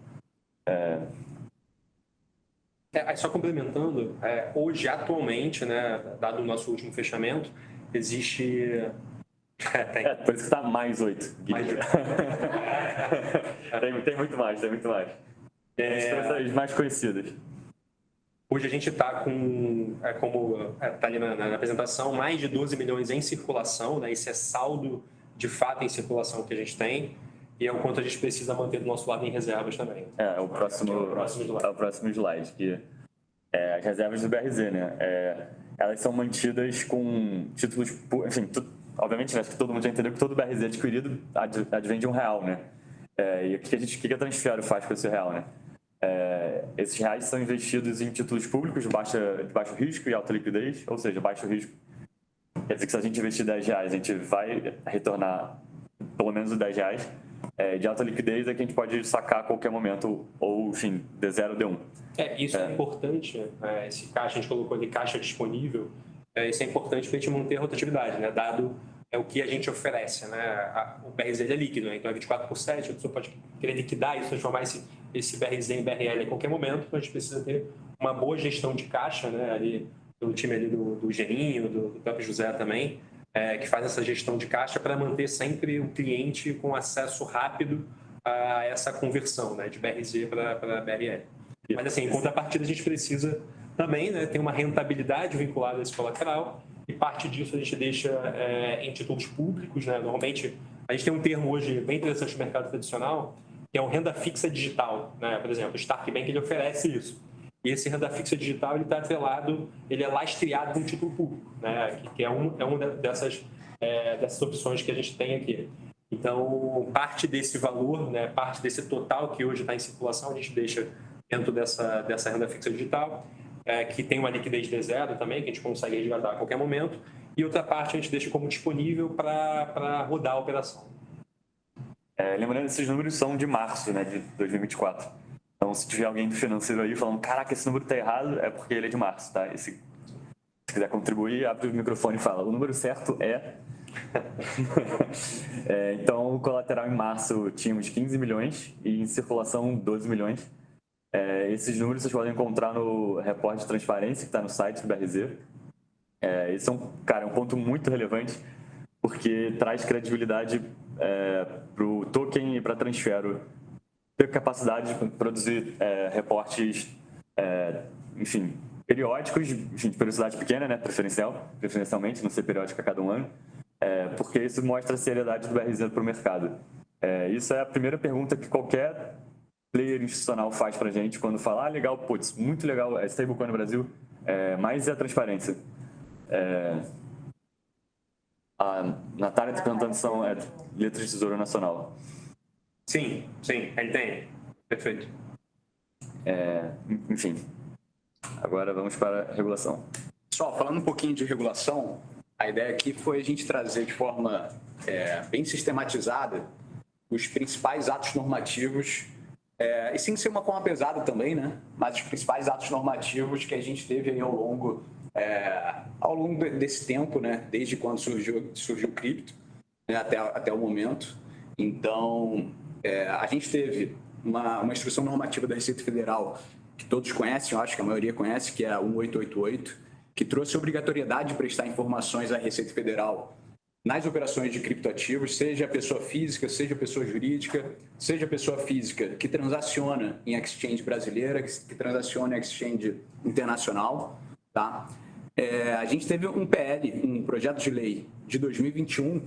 Aí só complementando, hoje, atualmente, né, dado o nosso último fechamento, existe... por isso que está mais 8. Tem muito mais, tem muito mais. As mais conhecidas. Hoje a gente está com, como está ali na apresentação, mais de 12 milhões em circulação, né? Esse é saldo de fato em circulação que a gente tem, e é o quanto a gente precisa manter do nosso lado em reservas também. O próximo slide, que as reservas do BRZ, né? Elas são mantidas com títulos, enfim, obviamente, né, acho que todo mundo já entendeu que todo BRZ adquirido advém de R$1, né? E o que a Transfero faz com esse real, né? Esses reais são investidos em títulos públicos de baixo risco e alta liquidez, ou seja, baixo risco. Quer dizer que se a gente investir R$10, a gente vai retornar pelo menos os R$10. De alta liquidez é que a gente pode sacar a qualquer momento, ou, enfim, D0 ou D1. Isso é importante, esse caixa, a gente colocou ali caixa disponível, isso é importante para a gente manter a rotatividade, né? Dado o que a gente oferece, né? O BRZ é líquido, né? Então é 24/7, a pessoa pode querer liquidar e transformar esse BRZ em BRL a qualquer momento, então a gente precisa ter uma boa gestão de caixa, né? Ali, pelo time ali do Gerinho, do próprio José também, que faz essa gestão de caixa para manter sempre o cliente com acesso rápido a essa conversão, né? De BRZ para BRL. Mas assim, em contrapartida a gente precisa também, né, ter uma rentabilidade vinculada a esse colateral, e parte disso a gente deixa em títulos públicos, né? Normalmente a gente tem um termo hoje bem interessante no mercado tradicional, que é o renda fixa digital, né? Por exemplo, o Stark Bank ele oferece isso. E esse renda fixa digital ele está atrelado, ele é lastreado num título público, né? Que é uma dessas dessas opções que a gente tem aqui. Então, parte desse valor, né, parte desse total que hoje está em circulação, a gente deixa dentro dessa renda fixa digital, que tem uma liquidez de zero também, que a gente consegue resgatar a qualquer momento, e outra parte a gente deixa como disponível para rodar a operação. Lembrando que esses números são de março, né, de 2024. Então, se tiver alguém do financeiro aí falando, caraca, esse número está errado, é porque ele é de março, tá? E se quiser contribuir, abre o microfone e fala, o número certo é... Então, o colateral em março tínhamos 15 milhões e em circulação 12 milhões. Esses números vocês podem encontrar no reporte de transparência que está no site do BRZ. Esse é um ponto muito relevante, porque traz credibilidade para o token e para a Transfero ter capacidade de produzir reportes, enfim, periódicos, enfim, de periodicidade pequena, né, preferencialmente, não ser periódico a cada um ano, porque isso mostra a seriedade do BRZ para o mercado. Isso é a primeira pergunta que qualquer player institucional faz para a gente quando fala, legal, putz, muito legal, stablecoin no Brasil, mas é a transparência. A Natália está perguntando se são letras de Tesouro Nacional. Sim, ele tem. Perfeito. Enfim, agora vamos para a regulação. Pessoal, falando um pouquinho de regulação, a ideia aqui foi a gente trazer de forma bem sistematizada os principais atos normativos, e sem ser uma forma pesada também, né? Mas os principais atos normativos que a gente teve aí ao longo desse tempo, né? Desde quando surgiu o cripto, né? até o momento. Então, a gente teve uma instrução normativa da Receita Federal que todos conhecem, eu acho que a maioria conhece, que é a 1888, que trouxe a obrigatoriedade de prestar informações à Receita Federal nas operações de criptoativos, seja pessoa física, seja pessoa jurídica, seja pessoa física que transaciona em exchange brasileira, que transaciona em exchange internacional. Tá? A gente teve um PL, um projeto de lei de 2021,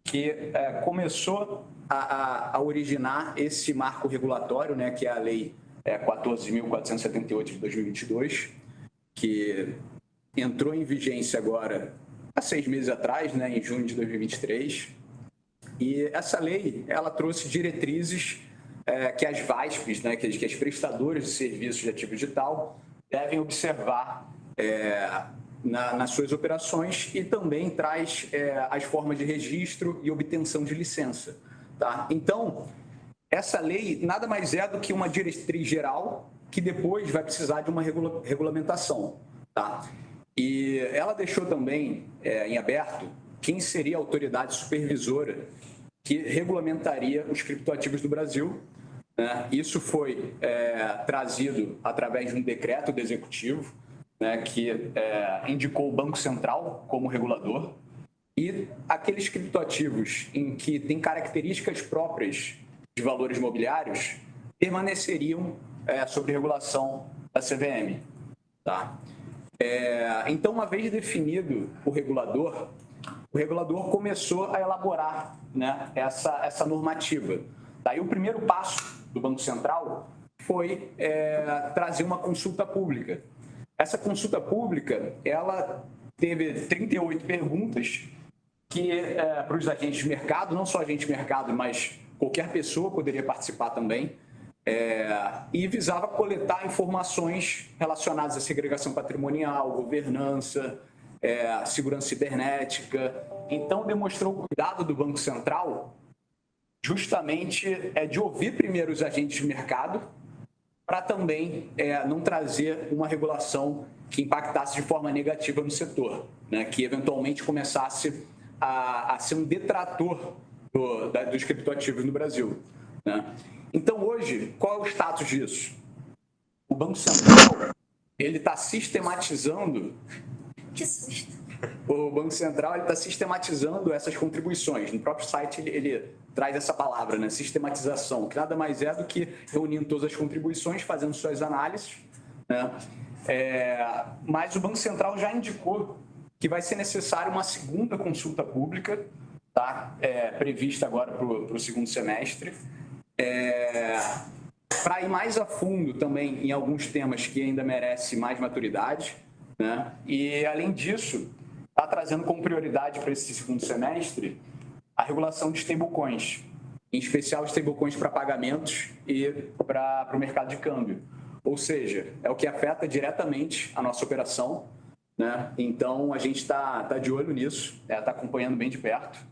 que começou a originar esse marco regulatório, né, que é a Lei 14.478 de 2022, que entrou em vigência agora há 6 meses atrás, né, em junho de 2023. E essa lei, ela trouxe diretrizes que as VASPs, né, que as prestadoras de serviços de ativo digital devem observar nas suas operações, e também traz as formas de registro e obtenção de licença. Tá? Então, essa lei nada mais é do que uma diretriz geral que depois vai precisar de uma regulamentação. Tá? E ela deixou também em aberto quem seria a autoridade supervisora que regulamentaria os criptoativos do Brasil. Né? Isso foi trazido através de um decreto do Executivo, né, que indicou o Banco Central como regulador, e aqueles criptoativos em que tem características próprias de valores imobiliários permaneceriam sob regulação da CVM. Tá? Então, uma vez definido o regulador começou a elaborar, né, essa normativa. Daí o primeiro passo do Banco Central foi trazer uma consulta pública. Essa consulta pública, ela teve 38 perguntas que para os agentes de mercado, não só agente de mercado, mas qualquer pessoa poderia participar também, e visava coletar informações relacionadas à segregação patrimonial, governança, segurança cibernética. Então, demonstrou o cuidado do Banco Central justamente de ouvir primeiro os agentes de mercado, para também não trazer uma regulação que impactasse de forma negativa no setor, né? Que eventualmente começasse a ser um detrator dos criptoativos no Brasil. Né? Então, hoje, qual é o status disso? O Banco Central está sistematizando... Que susto! O Banco Central está sistematizando essas contribuições. No próprio site ele traz essa palavra, né? Sistematização, que nada mais é do que reunindo todas as contribuições, fazendo suas análises. Né? Mas o Banco Central já indicou que vai ser necessário uma segunda consulta pública, tá? Prevista agora para o segundo semestre, para ir mais a fundo também em alguns temas que ainda merecem mais maturidade. Né? E, além disso, está trazendo como prioridade para esse segundo semestre a regulação de stablecoins, em especial stablecoins para pagamentos e para o mercado de câmbio. Ou seja, é o que afeta diretamente a nossa operação, né? Então, a gente está de olho nisso, está acompanhando bem de perto.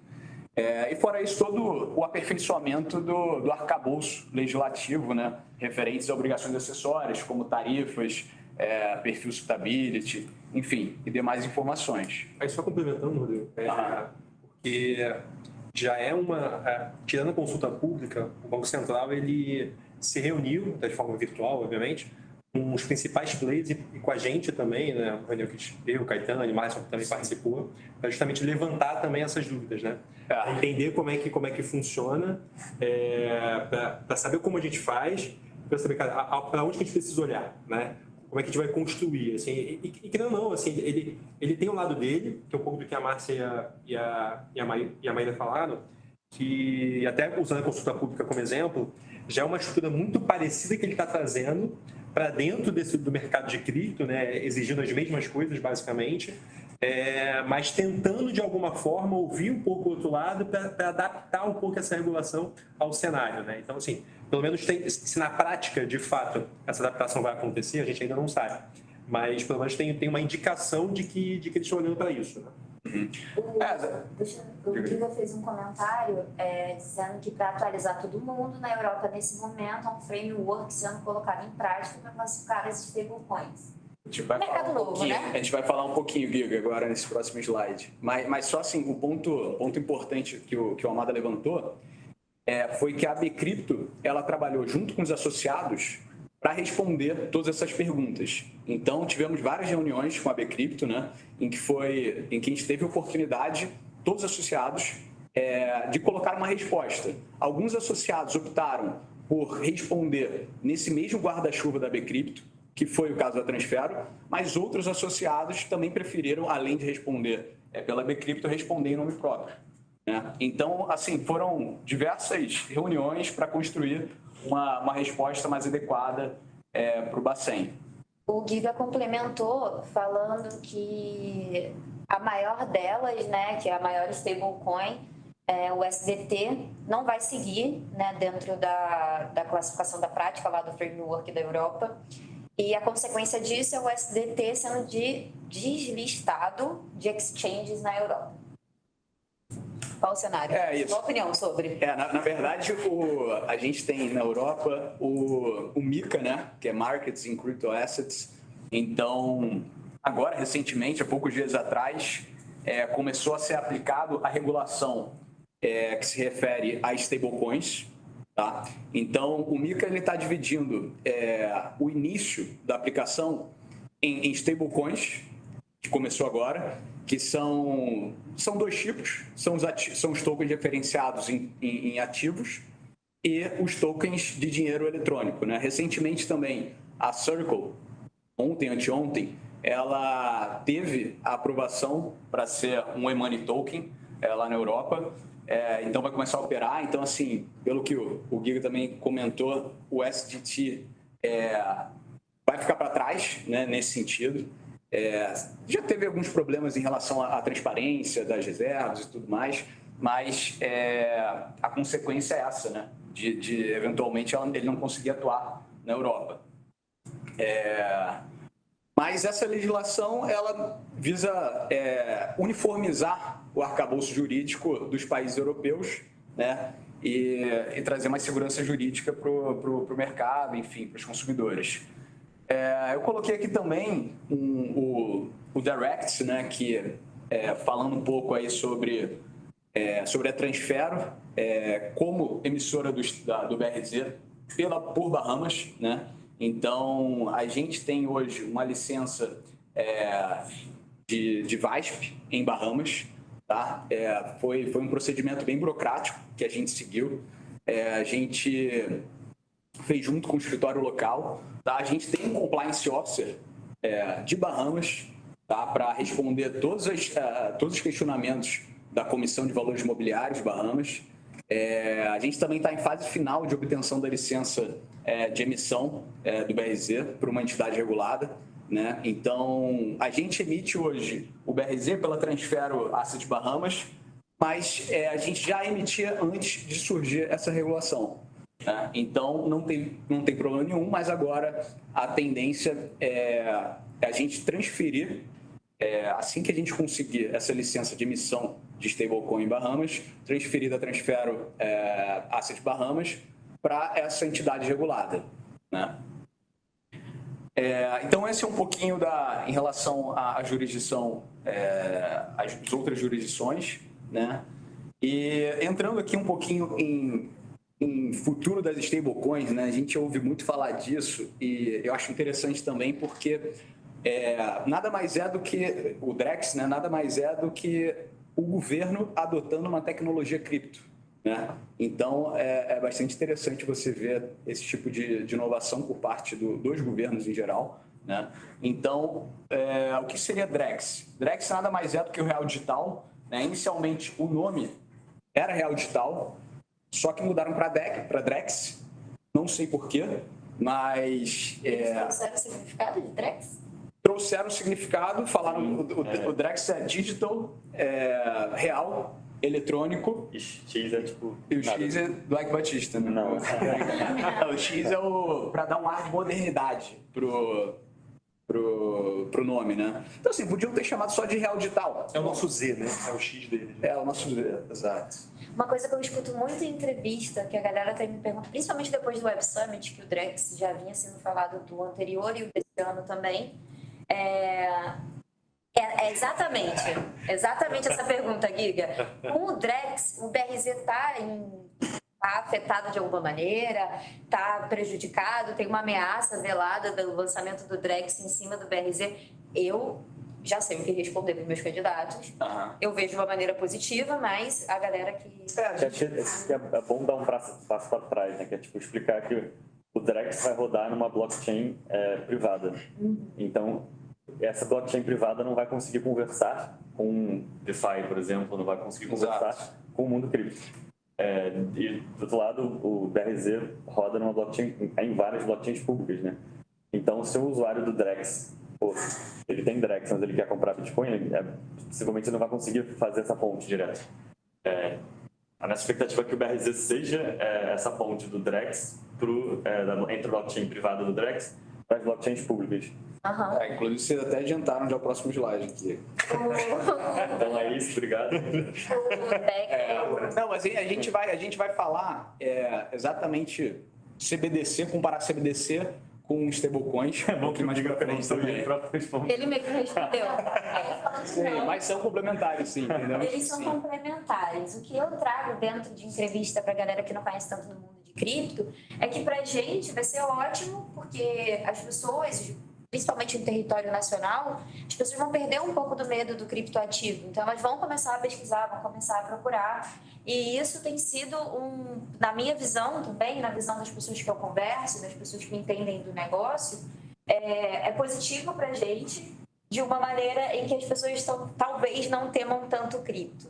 E fora isso, todo o aperfeiçoamento do arcabouço legislativo, né? Referentes a obrigações acessórias, como tarifas, perfil suitability, enfim, e demais informações. Aí só complementando, Rodrigo, porque já tirando a consulta pública, o Banco Central ele se reuniu, de forma virtual, obviamente, com os principais players e com a gente também, né? Uma reunião que eu, o Caetano, o Márcio também participou, para justamente levantar também essas dúvidas, né? Entender como é que funciona, para saber como a gente faz, para saber para onde que a gente precisa olhar, né? Como é que a gente vai construir, assim, e querendo ou não, assim, ele tem um lado dele, que é um pouco do que a Márcia e a Maíra falaram, que até usando a consulta pública como exemplo, já é uma estrutura muito parecida que ele está trazendo para dentro do mercado de cripto, né, exigindo as mesmas coisas, basicamente, mas tentando, de alguma forma, ouvir um pouco o outro lado para adaptar um pouco essa regulação ao cenário, né? Então, assim, pelo menos se na prática, de fato, essa adaptação vai acontecer, a gente ainda não sabe. Mas, pelo menos, tem uma indicação de que eles estão olhando para isso, né? O Giga fez um comentário dizendo que para atualizar todo mundo na Europa nesse momento há um framework sendo colocado em prática para classificar as stablecoins. A gente vai falar um pouquinho, né? A gente vai falar um pouquinho, Giga, agora nesse próximo slide. Mas só assim, o ponto importante que o Amada levantou foi que a Bcrypto ela trabalhou junto com os associados para responder todas essas perguntas. Então, tivemos várias reuniões com a Bcrypto, né, em que a gente teve a oportunidade, todos os associados, de colocar uma resposta. Alguns associados optaram por responder nesse mesmo guarda-chuva da Bcrypto, que foi o caso da Transfero, mas outros associados também preferiram, além de responder pela Bcrypto, responder em nome próprio, né? Então, assim, foram diversas reuniões para construir uma resposta mais adequada para o Bacen. O Giga complementou falando que a maior delas, né, que é a maior stablecoin, o USDT, não vai seguir, né, dentro da classificação da prática lá do framework da Europa. E a consequência disso é o USDT sendo deslistado de exchanges na Europa. Qual o cenário? Isso. Qual a opinião sobre? Na verdade, a gente tem na Europa o MiCA, né, que é Markets in Crypto Assets. Então, agora, recentemente, há poucos dias atrás, começou a ser aplicado a regulação que se refere a stablecoins. Tá? Então, o MiCA está dividindo o início da aplicação em stablecoins, que começou agora, que são dois tipos, são os tokens referenciados em ativos e os tokens de dinheiro eletrônico, né? Recentemente também a Circle, anteontem, ela teve a aprovação para ser um e-money token lá na Europa, então vai começar a operar. Então, assim, pelo que o Giga também comentou, o SDT vai ficar para trás, né, nesse sentido. Já teve alguns problemas em relação à transparência das reservas e tudo mais, mas a consequência é essa, né? De eventualmente ele não conseguir atuar na Europa. Mas essa legislação ela visa uniformizar o arcabouço jurídico dos países europeus, né? E trazer mais segurança jurídica para o mercado, enfim, para os consumidores. Eu coloquei aqui também o Direct, né, que falando um pouco aí sobre a Transfero como emissora do BRZ por Bahamas, né? Então, a gente tem hoje uma licença de VASP em Bahamas, tá? Foi um procedimento bem burocrático que a gente seguiu. A gente fez junto com o escritório local, tá? A gente tem um compliance officer de Bahamas, tá? Para responder todos os questionamentos da Comissão de Valores Imobiliários de Bahamas. A gente também está em fase final de obtenção da licença de emissão do BRZ para uma entidade regulada. né? Então, a gente emite hoje o BRZ pela Transfero Asset Bahamas, mas a gente já emitia antes de surgir essa regulação, né? Então, não tem problema nenhum, mas agora a tendência é a gente transferir, assim que a gente conseguir essa licença de emissão de stablecoin em Bahamas, transferir da Transfero Asset Bahamas para essa entidade regulada, né? Então, esse é um pouquinho em relação à jurisdição, às outras jurisdições, né? E entrando aqui um pouquinho em futuro das stablecoins, né? A gente ouve muito falar disso e eu acho interessante também porque nada mais é do que o DREX, né? Nada mais é do que o governo adotando uma tecnologia cripto, né? Então, é bastante interessante você ver esse tipo de inovação por parte dos governos em geral, né? Então, o que seria DREX? DREX nada mais é do que o Real Digital, né? Inicialmente, o nome era Real Digital, só que mudaram para DREX, não sei porquê, mas... Trouxeram o significado de DREX? Trouxeram o significado, falaram o DREX é digital, real, eletrônico. E X é tipo... E o X é Black Batista, né? Não. O X é para dar um ar de modernidade pro nome, né? Então, assim, podiam ter chamado só de Real Digital. É o nosso Z, né? É o X dele. É o nosso Z, exato. Uma coisa que eu escuto muito em entrevista, que a galera até me pergunta, principalmente depois do Web Summit, que o DREX já vinha sendo falado do anterior e o desse ano também, exatamente essa pergunta, Giga. Com o DREX, o BRZ está afetado de alguma maneira, está prejudicado, tem uma ameaça velada do lançamento do DREX em cima do BRZ. Eu já sei o que responder para os meus candidatos. Eu vejo de uma maneira positiva, mas a galera que... É bom dar um passo para trás, né? Que é tipo explicar que o DREX vai rodar numa blockchain privada. Então, essa blockchain privada não vai conseguir conversar com DeFi, por exemplo, não vai conseguir conversar com o mundo cripto. E, do outro lado, o BRZ roda numa blockchain, em várias blockchains públicas, né? Então, se o usuário do DREX, ele tem DREX, mas ele quer comprar Bitcoin, possivelmente ele não vai conseguir fazer essa ponte direto. A nossa expectativa é que o BRZ seja essa ponte do DREX entre a blockchain privada do DREX para as blockchains públicas. Inclusive, vocês até adiantaram já o próximo slide aqui. Então é isso, obrigado. Não, mas a gente vai falar exatamente CBDC, comparar CBDC com stablecoins. É bom que mais diferente também. Ele meio que respondeu. Sim, mas são complementares, sim. Entendeu? Eles são complementares. O que eu trago dentro de entrevista para a galera que não conhece tanto do mundo de cripto é que para a gente vai ser ótimo, porque as pessoas, principalmente no território nacional, as pessoas vão perder um pouco do medo do criptoativo. Então, elas vão começar a pesquisar, vão começar a procurar. E isso tem sido, na minha visão também, na visão das pessoas que eu converso, das pessoas que entendem do negócio, é positivo para a gente, de uma maneira em que as pessoas talvez não temam tanto cripto.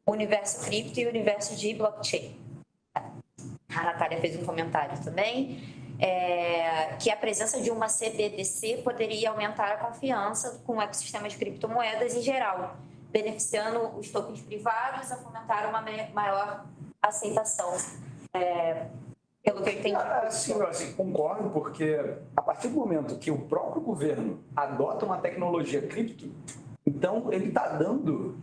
O universo cripto e o universo de blockchain. A Natália fez um comentário também, que a presença de uma CBDC poderia aumentar a confiança com o ecossistema de criptomoedas em geral, beneficiando os tokens privados a fomentar uma maior aceitação, pelo que eu entendi. Sim, concordo, porque a partir do momento que o próprio governo adota uma tecnologia cripto, então ele está dando,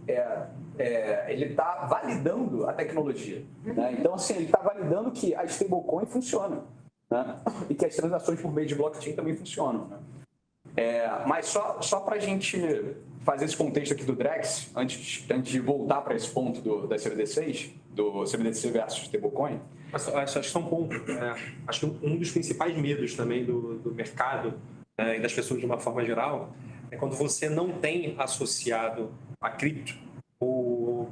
ele está validando a tecnologia, né? Então, assim, ele está validando que a stablecoin funciona, né? E que as transações por meio de blockchain também funcionam, né? Mas só para a gente fazer esse contexto aqui do DREX, antes de voltar para esse ponto das CBDCs, do CBDC versus stablecoin. Acho que são pontos. Acho que um dos principais medos também do mercado e das pessoas de uma forma geral é quando você não tem associado a cripto ou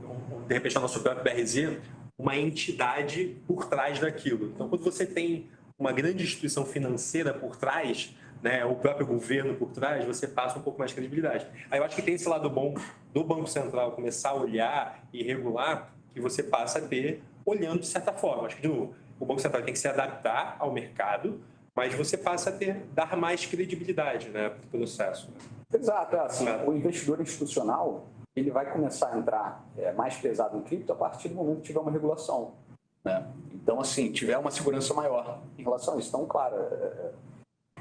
de repente ao nosso próprio BRZ uma entidade por trás daquilo. Então, quando você tem uma grande instituição financeira por trás, né, o próprio governo por trás, você passa um pouco mais de credibilidade. Aí eu acho que tem esse lado bom do Banco Central começar a olhar e regular, que você passa a ter olhando de certa forma. Acho que, de novo, o Banco Central tem que se adaptar ao mercado, mas você passa a dar mais credibilidade, né, para o processo. Exato, assim, o investidor institucional ele vai começar a entrar mais pesado em cripto a partir do momento que tiver uma regulação, né? Então, assim, tiver uma segurança maior em relação a isso. Então, claro,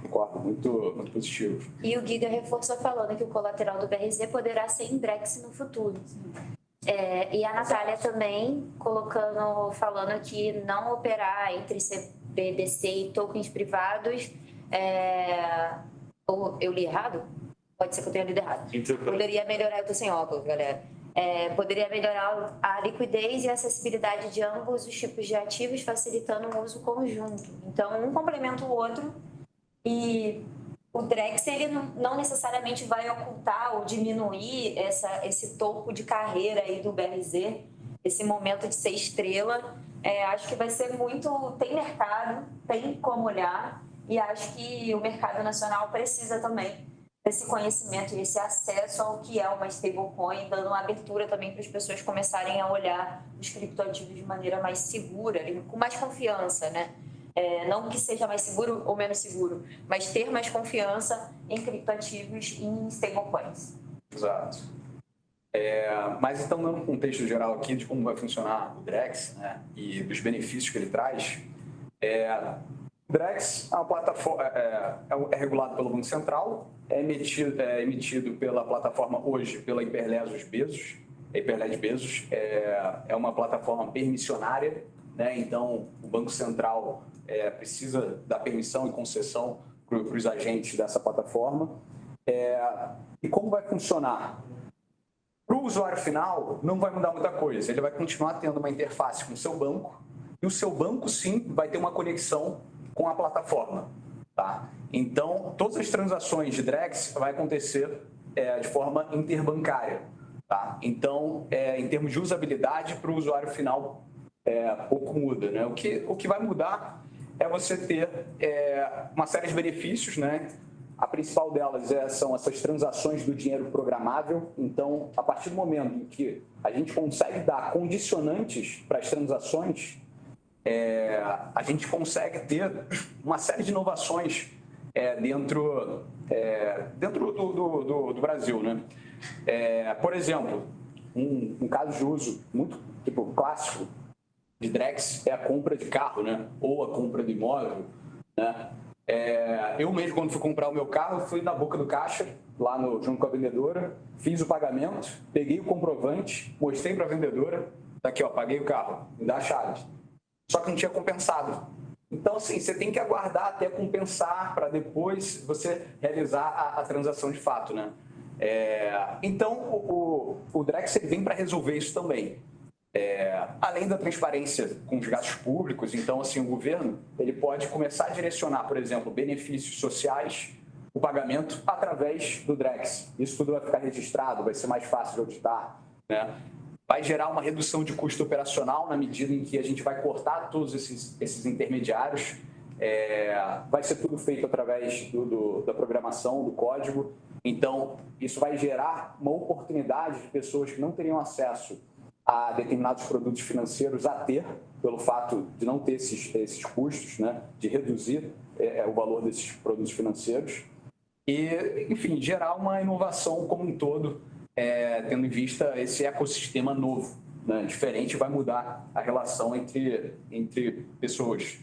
concordo, muito positivo. E o Giga reforçou falando que o colateral do BRZ poderá ser em Drex no futuro. E a Natália também falando que não operar entre CBDC e tokens privados. Eu li errado? Pode ser que eu tenha lido errado. Poderia melhorar, eu estou sem óculos, galera. Poderia melhorar a liquidez e a acessibilidade de ambos os tipos de ativos, facilitando um uso conjunto. Então, um complementa o outro e o Drex ele não necessariamente vai ocultar ou diminuir esse topo de carreira aí do BRZ, esse momento de ser estrela. Acho que vai ser muito... Tem mercado, tem como olhar e acho que o mercado nacional precisa também desse conhecimento e esse acesso ao que é uma stablecoin, dando uma abertura também para as pessoas começarem a olhar os criptoativos de maneira mais segura, com mais confiança, né? Não que seja mais seguro ou menos seguro, mas ter mais confiança em criptoativos e em stablecoins. Exato. Mas então, dando um contexto geral aqui de como vai funcionar o Drex, né, e dos benefícios que ele traz, o Drex é uma plataforma, é regulado pelo Banco Central, é emitido pela plataforma hoje, pela Hyperledger Bezos. A Hyperledger Bezos é uma plataforma permissionária, né? Então o Banco Central precisa dar permissão e concessão para os agentes dessa plataforma. E como vai funcionar? Para o usuário final, não vai mudar muita coisa. Ele vai continuar tendo uma interface com o seu banco e o seu banco, sim, vai ter uma conexão com a plataforma. Tá? Então, todas as transações de Drex vai acontecer de forma interbancária. Tá? Então, em termos de usabilidade, para o usuário final, pouco muda. Né? O que vai mudar é você ter uma série de benefícios, né? A principal delas são essas transações do dinheiro programável. Então, a partir do momento em que a gente consegue dar condicionantes para as transações, a gente consegue ter uma série de inovações dentro do Brasil, né? Por exemplo, um caso de uso muito clássico de Drex é a compra de carro, né? Ou a compra de imóvel, né? Eu mesmo, quando fui comprar o meu carro, fui na boca do caixa, lá junto com a vendedora, fiz o pagamento, peguei o comprovante, mostrei para a vendedora, tá aqui, ó, paguei o carro, me dá a chave. Só que não tinha compensado. Então, assim, você tem que aguardar até compensar para depois você realizar a transação de fato, né? Então, o Drex ele vem para resolver isso também. Além da transparência com os gastos públicos, então, assim, o governo ele pode começar a direcionar, por exemplo, benefícios sociais, o pagamento através do Drex. Isso tudo vai ficar registrado, vai ser mais fácil de auditar, né? Vai gerar uma redução de custo operacional na medida em que a gente vai cortar todos esses intermediários. Vai ser tudo feito através da programação, do código. Então, isso vai gerar uma oportunidade de pessoas que não teriam acesso a determinados produtos financeiros a ter, pelo fato de não ter esses custos, né? De reduzir o valor desses produtos financeiros. E, enfim, gerar uma inovação como um todo, tendo em vista esse ecossistema novo, né? Diferente, vai mudar a relação entre pessoas.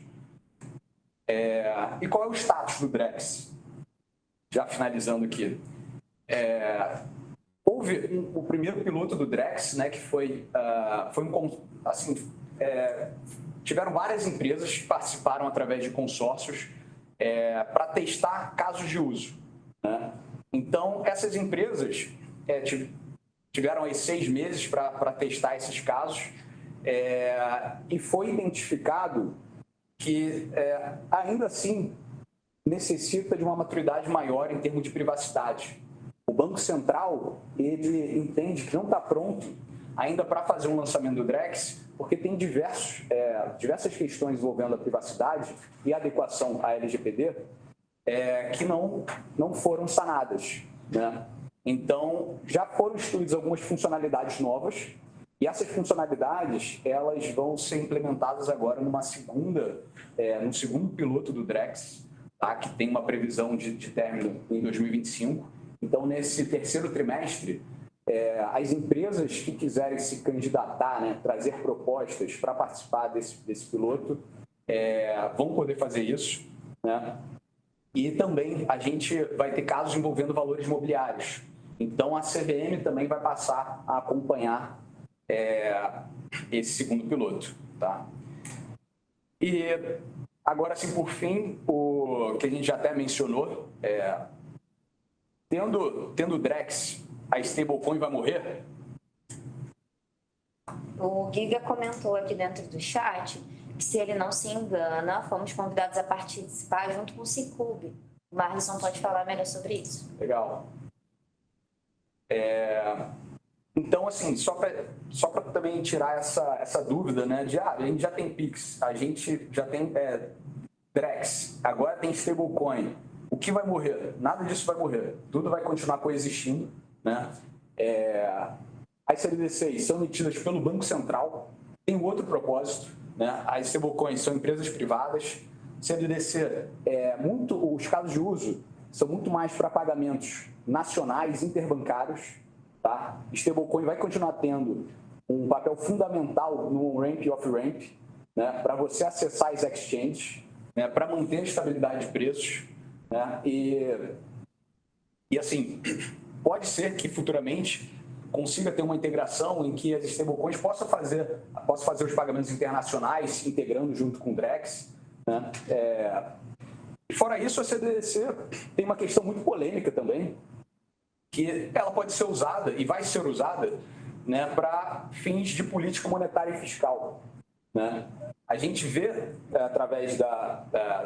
E qual é o status do Drex? Já finalizando aqui. Houve o primeiro piloto do Drex, né, que tiveram várias empresas que participaram através de consórcios para testar casos de uso, né? Então, essas empresas tiveram aí 6 meses para testar esses casos e foi identificado que, ainda assim, necessita de uma maturidade maior em termos de privacidade. O Banco Central ele entende que não está pronto ainda para fazer um lançamento do Drex, porque tem diversas questões envolvendo a privacidade e a adequação à LGPD que não foram sanadas, né? Então, já foram estudadas algumas funcionalidades novas e essas funcionalidades elas vão ser implementadas agora num segundo piloto do Drex, tá? Que tem uma previsão de término em 2025. Então, nesse terceiro trimestre, as empresas que quiserem se candidatar, né, trazer propostas para participar desse piloto, vão poder fazer isso, né? E também a gente vai ter casos envolvendo valores imobiliários. Então, a CVM também vai passar a acompanhar esse segundo piloto, tá? E agora, assim, por fim, o que a gente já até mencionou, tendo Drex, a stablecoin vai morrer? O Giga comentou aqui dentro do chat que, se ele não se engana, fomos convidados a participar junto com o Cicube. O Marlison pode falar melhor sobre isso. Legal. Então, assim, só para também tirar essa dúvida, né, de a gente já tem Pix, a gente já tem Drex, agora tem stablecoin. O que vai morrer? Nada disso vai morrer. Tudo vai continuar coexistindo, né? As CBDCs são emitidas pelo Banco Central, tem um outro propósito, né? As stablecoins são empresas privadas. CBDC, os casos de uso são muito mais para pagamentos nacionais, interbancários, tá? Stablecoin vai continuar tendo um papel fundamental no on-ramp e off-ramp, né? Para você acessar as exchanges, né? Para manter a estabilidade de preços, né? E assim, pode ser que futuramente consiga ter uma integração em que as stablecoins possam fazer os pagamentos internacionais integrando junto com o Drex, né? E fora isso, a CBDC tem uma questão muito polêmica também, que ela pode ser usada e vai ser usada, né, para fins de política monetária e fiscal, né? A gente vê, através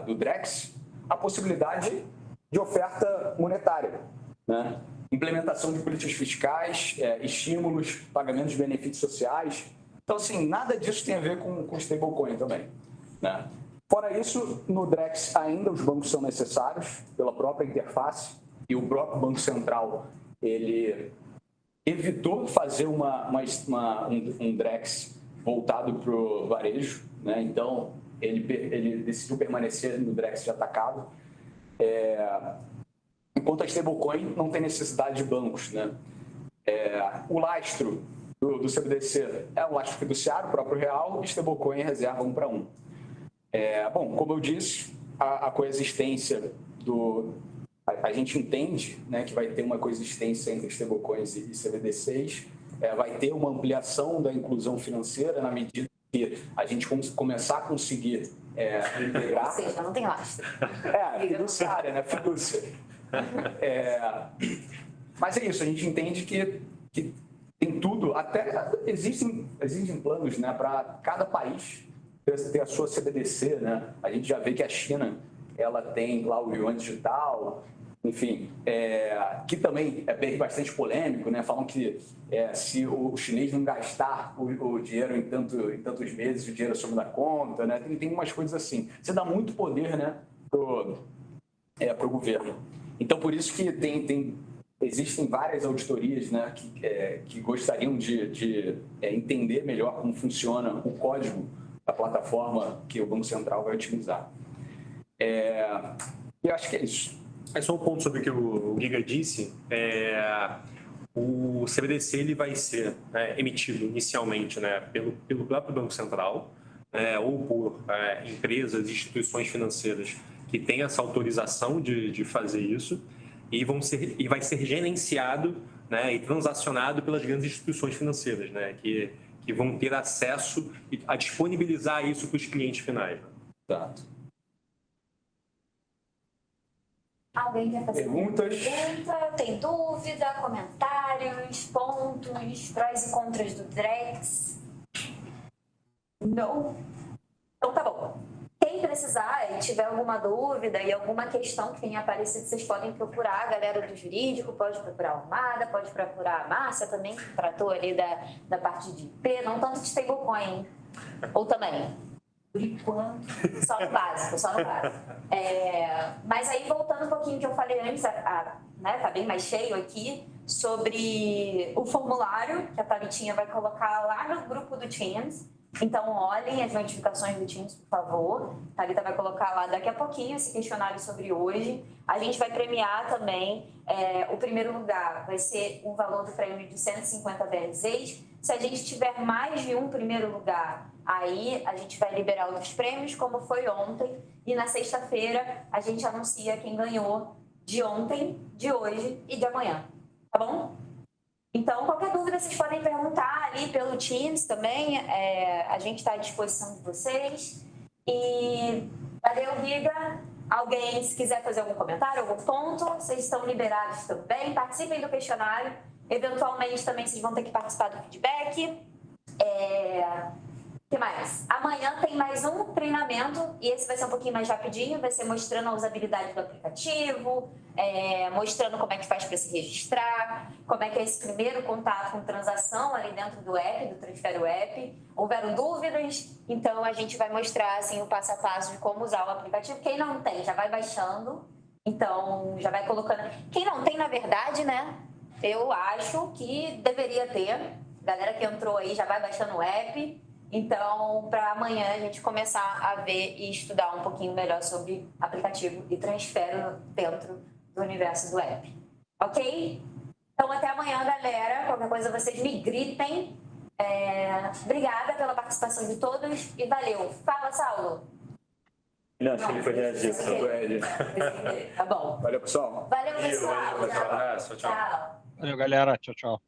do Drex, a possibilidade de oferta monetária, né? Implementação de políticas fiscais, estímulos, pagamentos de benefícios sociais. Então, assim, nada disso tem a ver com stablecoin também, né? Fora isso, no Drex ainda os bancos são necessários pela própria interface, e o próprio Banco Central, ele evitou fazer um Drex voltado para o varejo, né? Então, ele decidiu permanecer no Drex de atacado, enquanto a stablecoin não tem necessidade de bancos, né? O lastro do CBDC é um lastro fiduciário, o próprio real, e stablecoin reserva 1 para 1. Bom, como eu disse, a coexistência a gente entende, né, que vai ter uma coexistência entre stablecoins e CBDCs, vai ter uma ampliação da inclusão financeira na medida que a gente começar a conseguir integrar... Ou seja, não tem lastro. Fiduciária, né? Fidúcia. Mas é isso, a gente entende que tem tudo, até existem planos, né, para cada país ter a sua CBDC, né? A gente já vê que a China, ela tem lá o yuan digital, enfim, que também é bastante polêmico, né? Falam que se o chinês não gastar o dinheiro em tantos meses, o dinheiro some da conta, né? Tem umas coisas assim. Você dá muito poder, né, pro governo. Então, por isso que existem várias auditorias, né, que gostariam de entender melhor como funciona o código da plataforma que o Banco Central vai utilizar. E acho que é isso. Só um ponto sobre o que o Giga disse. O CBDC ele vai ser emitido inicialmente, né, pelo próprio Banco Central, ou por empresas e instituições financeiras que têm essa autorização de fazer isso, e vai ser gerenciado, né, e transacionado pelas grandes instituições financeiras, né, que vão ter acesso a disponibilizar isso para os clientes finais. Exato. Alguém quer fazer perguntas? Pergunta? Tem dúvida, comentários, pontos, prós e contras do Drex? Não? Então tá bom. Quem precisar e tiver alguma dúvida e alguma questão que tenha aparecido, vocês podem procurar a galera do jurídico, pode procurar a Armada, pode procurar a Márcia também, que tratou ali da parte de IP, não tanto de stablecoin, ou também, por enquanto, só no básico. Mas aí, voltando um pouquinho que eu falei antes, né, tá bem mais cheio aqui, sobre o formulário que a Thabitinha vai colocar lá no grupo do Teams. Então, olhem as notificações do Teams, por favor. A Thalita vai colocar lá daqui a pouquinho esse questionário sobre hoje. A gente vai premiar também. O primeiro lugar vai ser um valor do prêmio de 150 BRZs. Se a gente tiver mais de um primeiro lugar, aí a gente vai liberar outros prêmios, como foi ontem. E na sexta-feira, a gente anuncia quem ganhou de ontem, de hoje e de amanhã. Tá bom? Então, qualquer dúvida, vocês podem perguntar ali pelo Teams também. A gente está à disposição de vocês. E valeu, Giga. Alguém, se quiser fazer algum comentário, algum ponto, vocês estão liberados também. Participem do questionário. Eventualmente, também vocês vão ter que participar do feedback. O que mais? Amanhã tem mais um treinamento, e esse vai ser um pouquinho mais rapidinho, vai ser mostrando a usabilidade do aplicativo, mostrando como é que faz para se registrar, como é que é esse primeiro contato com transação ali dentro do app, do Transfero App. Houveram dúvidas, então a gente vai mostrar assim, o passo a passo de como usar o aplicativo. Quem não tem, já vai baixando, então já vai colocando. Quem não tem, na verdade, né, eu acho que deveria ter. Galera que entrou aí já vai baixando o app. Então, para amanhã a gente começar a ver e estudar um pouquinho melhor sobre aplicativo e transfero dentro do universo do app. Ok? Então, até amanhã, galera. Qualquer coisa, vocês me gritem. Obrigada pela participação de todos e valeu. Fala, Saulo. Não, acho que ele foi reagir. Tá bom. Valeu, pessoal. Valeu, pessoal. Valeu, pessoal. Abraço, tchau. Tchau. Valeu, galera. Tchau, tchau.